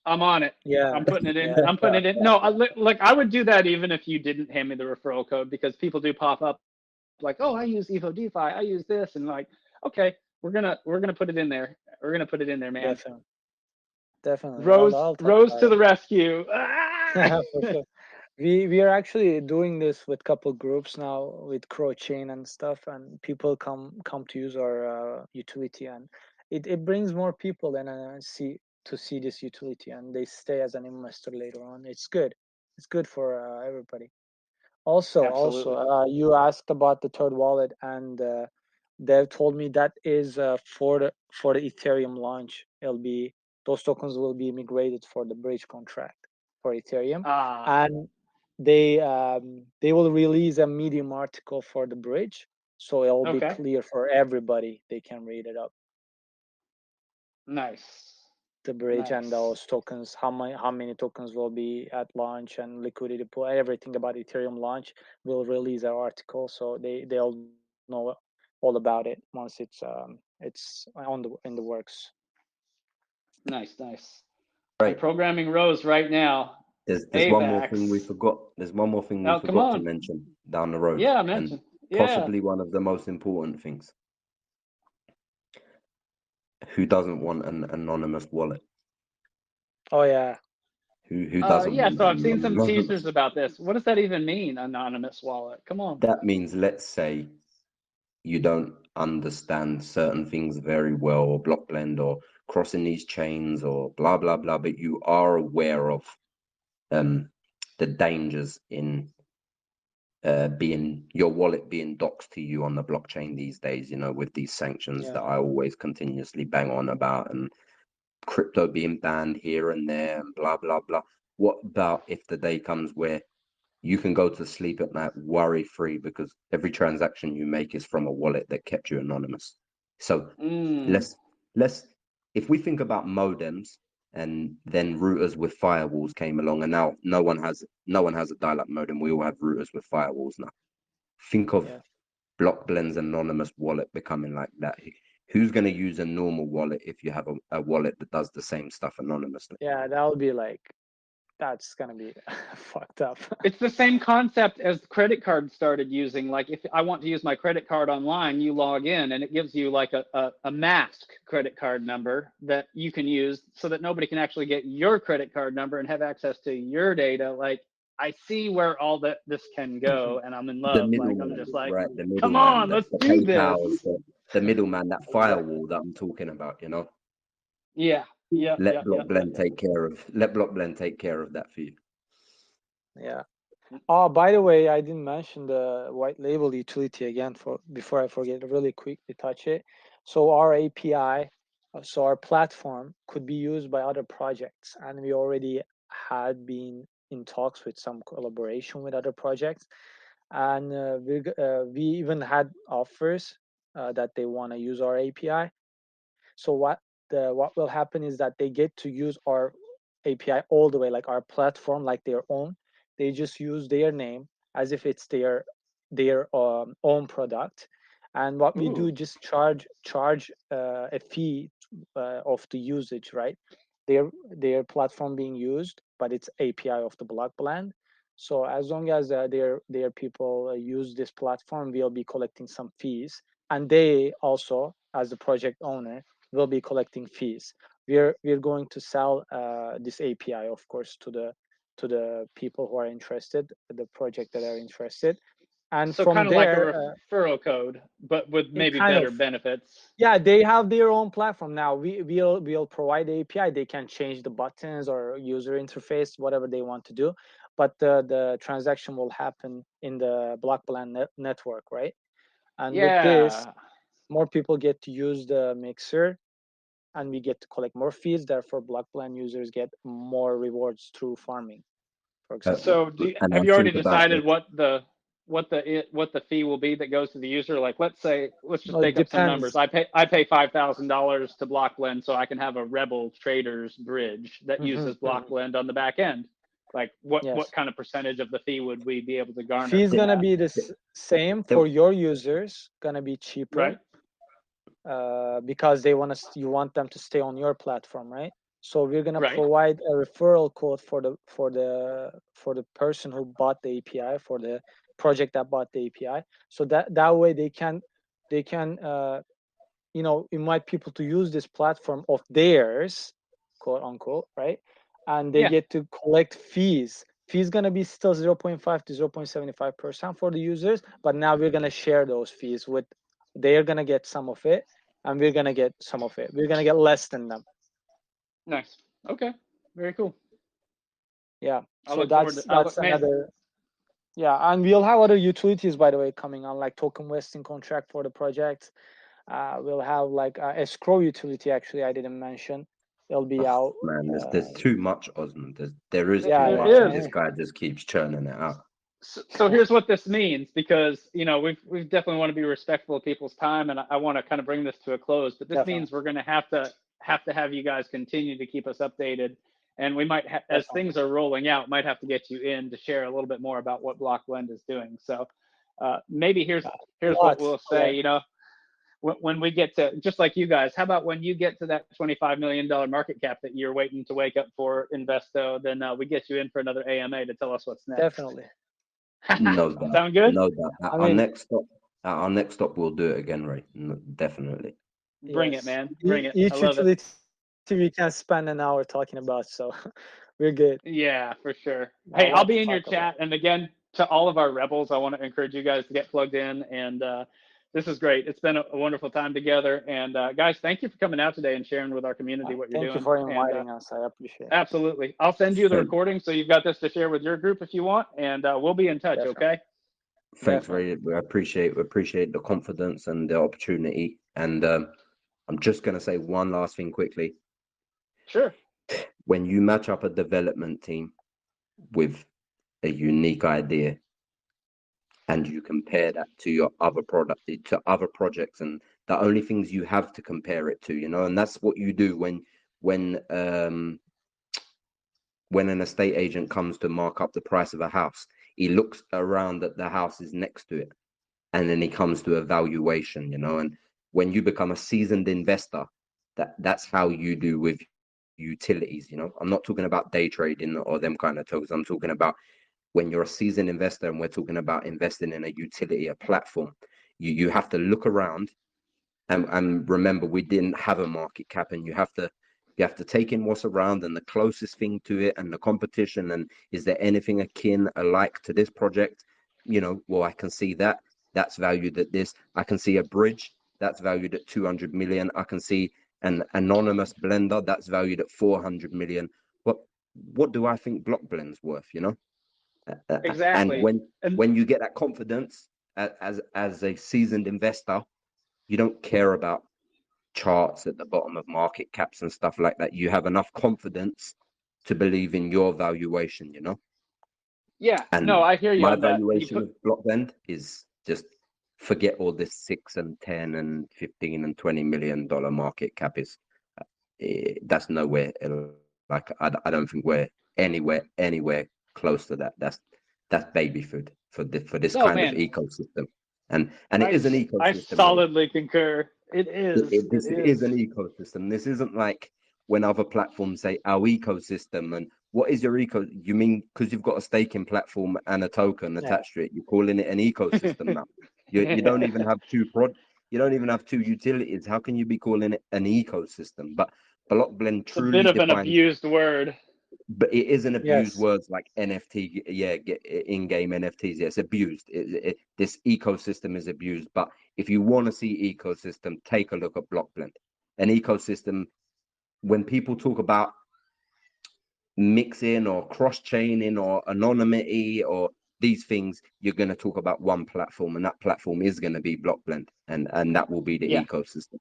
Speaker 1: I'm on it.
Speaker 2: Yeah,
Speaker 1: I'm putting it in. I'm putting it in. No, I would do that even if you didn't hand me the referral code, because people do pop up like, oh, I use Evo DeFi, I use this, and like, okay, we're gonna put it in there. We're gonna put it in there, man.
Speaker 2: definitely.
Speaker 1: Rose
Speaker 2: I'll talk
Speaker 1: Rose
Speaker 2: about
Speaker 1: to
Speaker 2: it.
Speaker 1: the rescue. Ah!
Speaker 2: For sure. We are actually doing this with couple groups now with Crow Chain and stuff, and people come to use our utility, and it brings more people and see this utility, and they stay as an investor later on. It's good. It's good for everybody. Also,
Speaker 1: Absolutely.
Speaker 2: you asked about the third wallet, and Dev told me that is for the Ethereum launch. Those tokens will be migrated for the bridge contract for Ethereum,
Speaker 1: Ah,
Speaker 2: and they will release a Medium article for the bridge, so it'll be
Speaker 1: okay.
Speaker 2: clear for everybody. They can read it up,
Speaker 1: Nice.
Speaker 2: the bridge and
Speaker 1: Nice.
Speaker 2: those tokens, how many tokens will be at launch and liquidity pool, everything about Ethereum launch will release an article, so they'll know all about it once it's in the works.
Speaker 1: Nice. Nice. I'm
Speaker 3: Right.
Speaker 1: programming Rose right now.
Speaker 3: There's one more thing we
Speaker 1: AVAX.
Speaker 3: forgot. There's one more thing we
Speaker 1: Oh, come
Speaker 3: forgot to
Speaker 1: on.
Speaker 3: mention down the road,
Speaker 1: Yeah,
Speaker 3: and
Speaker 1: mention. Yeah.
Speaker 3: possibly one of the most important things. Who doesn't want an anonymous wallet?
Speaker 2: Oh yeah.
Speaker 3: Who doesn't
Speaker 1: Yeah,
Speaker 3: want
Speaker 1: so I've
Speaker 3: an
Speaker 1: seen some
Speaker 3: anonymous?
Speaker 1: teasers about this. What does that even mean, anonymous wallet? Come on.
Speaker 3: That means, let's say, you don't understand certain things very well, or BlockBlend, or crossing these chains, or blah blah blah, but you are aware of the dangers in being your wallet being doxed to you on the blockchain these days, with these sanctions
Speaker 2: Yeah.
Speaker 3: that I always continuously bang on about, and crypto being banned here and there, and blah blah blah. What about if the day comes where you can go to sleep at night worry free because every transaction you make is from a wallet that kept you anonymous? So let's if we think about modems, and then routers with firewalls came along, and now no one has a dial-up modem. We all have routers with firewalls now. Think of BlockBlend's anonymous wallet becoming like that. Who's going to use a normal wallet if you have a wallet that does the same stuff anonymously?
Speaker 2: Yeah, that would be like, that's gonna be fucked up.
Speaker 1: It's the same concept as credit cards started using. Like, if I want to use my credit card online, you log in and it gives you like a masked credit card number that you can use so that nobody can actually get your credit card number and have access to your data. Like, I see where all this can go, and I'm in
Speaker 3: The
Speaker 1: love. Like, I'm
Speaker 3: middleman,
Speaker 1: just like,
Speaker 3: right? The
Speaker 1: come
Speaker 3: middleman,
Speaker 1: on,
Speaker 3: the,
Speaker 1: let's
Speaker 3: the
Speaker 1: do this.
Speaker 3: PayPal's, the middleman, that firewall that I'm talking about.
Speaker 1: Yeah.
Speaker 3: Let BlockBlend take care of that for you.
Speaker 2: Yeah. Oh, by the way, I didn't mention the white label utility again before I forget. Really quickly touch it. So our API, so our platform could be used by other projects, and we already had been in talks with some collaboration with other projects, and we even had offers that they want to use our API. So what will happen is that they get to use our API all the way, like our platform, like their own. They just use their name as if it's their own product, and what we do,
Speaker 1: Ooh.
Speaker 2: just charge a fee of the usage, right? Their platform being used, but it's API of the BlockBlend. So as long as their people use this platform, we'll be collecting some fees, and they also, as the project owner, will be collecting fees. We're going to sell this API, of course, to the people who are interested, the project that are interested, and
Speaker 1: So
Speaker 2: from
Speaker 1: kind of like
Speaker 2: there,
Speaker 1: a referral code, but with
Speaker 2: it
Speaker 1: maybe
Speaker 2: kind
Speaker 1: better
Speaker 2: of,
Speaker 1: benefits.
Speaker 2: yeah, they have their own platform now. We'll provide the API. They can change the buttons or user interface, whatever they want to do, but the transaction will happen in the BlockBlend network, right? And with this,
Speaker 1: Yeah.
Speaker 2: more people get to use the mixer, and we get to collect more fees. Therefore, BlockBlend users get more rewards through farming, for example.
Speaker 1: So
Speaker 3: And
Speaker 1: have
Speaker 3: I
Speaker 1: you already
Speaker 3: think about
Speaker 1: decided
Speaker 3: this.
Speaker 1: what the fee will be that goes to the user? Like, let's just
Speaker 2: No, it
Speaker 1: make up some numbers.
Speaker 2: depends.
Speaker 1: I pay $5,000 to BlockBlend so I can have a Rebel Traders bridge that uses BlockBlend on the back end. Like, what
Speaker 2: Yes.
Speaker 1: kind of percentage of the fee would we be able to garner
Speaker 2: Fee is
Speaker 1: from
Speaker 2: gonna
Speaker 1: that?
Speaker 2: be the same
Speaker 3: There,
Speaker 2: for your users. Gonna be cheaper
Speaker 1: Right.
Speaker 2: because you want them to stay on your platform, right? So we're gonna
Speaker 1: Right.
Speaker 2: provide a referral code for the person who bought the API, for the project that bought the API. So that way they can invite people to use this platform of theirs quote unquote, right? And they get to collect fees. Fees gonna be still 0.5 to 0.75% for the users, but now we're gonna share those fees with. They're gonna get some of it, and we're gonna get some of it. We're gonna get less than them.
Speaker 1: Nice. Okay. Very cool.
Speaker 2: Yeah.
Speaker 1: I
Speaker 2: So
Speaker 1: look forward to,
Speaker 2: that's another. Yeah, and we'll have other utilities, by the way, coming on, like token vesting contract for the project. We'll have like escrow utility. Actually, I didn't mention. It'll be out.
Speaker 3: Man, there's too much, Osman. There is
Speaker 2: Yeah,
Speaker 3: too
Speaker 1: there
Speaker 3: much.
Speaker 1: is.
Speaker 3: And this guy just keeps churning it out.
Speaker 1: So here's what this means, because we've definitely want to be respectful of people's time, and I want to kind of bring this to a close. But this means we're going to have to you guys continue to keep us updated, and we might, as things are rolling out, might have to get you in to share a little bit more about what BlockBlend is doing. So maybe here's what we'll say. You know, when we get to, just like you guys, how about when you get to that $25 million market cap that you're waiting to wake up for Investo, then we get you in for another AMA to tell us what's next.
Speaker 2: Definitely.
Speaker 3: No doubt.
Speaker 1: Sound good?
Speaker 3: No doubt. Our next stop, we'll do it again, Ray. Definitely.
Speaker 1: Bring it, man. Bring it.
Speaker 2: Each
Speaker 1: I love
Speaker 2: utility we can spend an hour talking about, so we're good.
Speaker 1: Yeah, for sure. Hey, I'll be in your chat. And again, to all of our rebels, I want to encourage you guys to get plugged in. And this is great. It's been a wonderful time together. And guys, thank you for coming out today and sharing with our community what you're doing.
Speaker 2: Thank you for inviting us. I appreciate it.
Speaker 1: Absolutely. I'll send you the recording so you've got this to share with your group if you want. And we'll be in touch, okay?
Speaker 3: Thanks, Ray. We appreciate the confidence and the opportunity. And I'm just going to say one last thing quickly.
Speaker 1: Sure.
Speaker 3: When you match up a development team with a unique idea and you compare that to your other product, to other projects, and the only things you have to compare it to, and that's what you do when an estate agent comes to mark up the price of a house. He looks around at the houses next to it, and then he comes to a valuation, and when you become a seasoned investor, that's how you do with utilities. I'm not talking about day trading or them kind of tokens. I'm talking about when you're a seasoned investor, and we're talking about investing in a utility, a platform. You have to look around, and remember, we didn't have a market cap, and you have to take in what's around and the closest thing to it and the competition, and is there anything alike to this project? Well, I can see that's valued at this. I can see a bridge that's valued at 200 million. I can see an anonymous blender that's valued at 400 million. What do I think BlockBlend's worth?
Speaker 1: Exactly.
Speaker 3: And when you get that confidence as a seasoned investor, you don't care about charts at the bottom of market caps and stuff like that. You have enough confidence to believe in your valuation.
Speaker 1: Yeah.
Speaker 3: And
Speaker 1: no, I hear you.
Speaker 3: My
Speaker 1: on that.
Speaker 3: valuation of BlockBlend is just forget all this 6 and 10 and 15 and $20 million market cap is. That's nowhere. Like I don't think we're anywhere close to that. That's baby food for this kind of ecosystem. And it is an ecosystem.
Speaker 1: I solidly concur. It is.
Speaker 3: This is an ecosystem. This isn't like when other platforms say our ecosystem. And what is your you mean because you've got a staking platform and a token attached to it, you're calling it an ecosystem now? You don't even have you don't even have two utilities. How can you be calling it an ecosystem? But BlockBlend truly
Speaker 1: defines a bit of an abused word.
Speaker 3: But it is an abused word, like NFT. In-game NFTs. Yeah, it's abused. This ecosystem is abused. But if you want to see ecosystem, take a look at BlockBlend. An ecosystem. When people talk about mixing or cross-chaining or anonymity or these things, you're going to talk about one platform, and that platform is going to be BlockBlend, and that will be the ecosystem.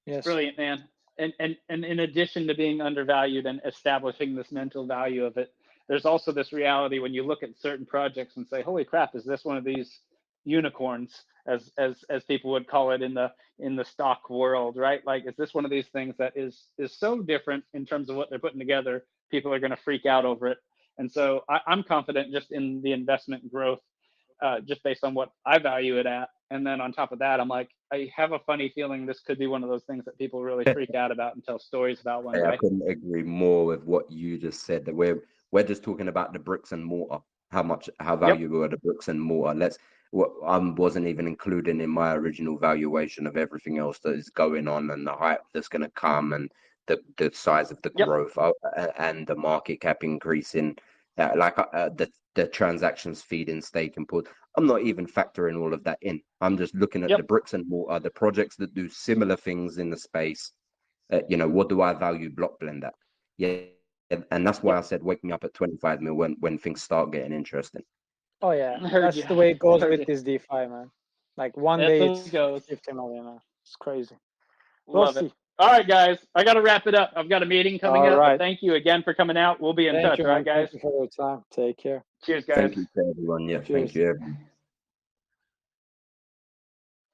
Speaker 2: Yes.
Speaker 1: Brilliant, man. And in addition to being undervalued and establishing this mental value of it, there's also this reality when you look at certain projects and say, holy crap, is this one of these unicorns, as people would call it in the stock world, right? Like, is this one of these things that is so different in terms of what they're putting together, people are going to freak out over it. And so I'm confident just in the investment growth, just based on what I value it at. And then on top of that, I'm like, I have a funny feeling this could be one of those things that people really freak out about and tell stories about one day.
Speaker 3: I couldn't agree more with what you just said. That we're just talking about the bricks and mortar, how valuable are the bricks and mortar. I wasn't even including in my original valuation of everything else that is going on and the hype that's going to come and the size of the
Speaker 1: Yep.
Speaker 3: growth and the market cap increasing, the transactions feed in stake and put. I'm not even factoring all of that in. I'm just looking at
Speaker 1: Yep.
Speaker 3: the bricks and mortar, the projects that do similar things in the space. What do I value BlockBlend at? Yeah, and that's why I said wake me up at 25 mil when things start getting interesting.
Speaker 2: Oh yeah,
Speaker 1: I heard
Speaker 2: that's
Speaker 1: you.
Speaker 2: the way it goes
Speaker 1: Heard
Speaker 2: with
Speaker 1: you.
Speaker 2: this DeFi, man. Like one
Speaker 1: That's
Speaker 2: day
Speaker 1: the way
Speaker 2: it's
Speaker 1: it goes.
Speaker 2: 50 million, man. It's crazy. We'll
Speaker 1: Love it.
Speaker 2: see.
Speaker 1: All right, guys. I got to wrap it up. I've got a meeting coming
Speaker 2: All
Speaker 1: up.
Speaker 2: right.
Speaker 1: Thank you again for coming out. We'll be in
Speaker 2: Thank
Speaker 1: touch.
Speaker 2: you,
Speaker 1: All right,
Speaker 2: man.
Speaker 1: guys.
Speaker 2: Thank you for your time. Take care.
Speaker 1: Cheers, guys.
Speaker 3: Thank you to everyone. Yeah,
Speaker 2: Cheers.
Speaker 3: thank you, everyone.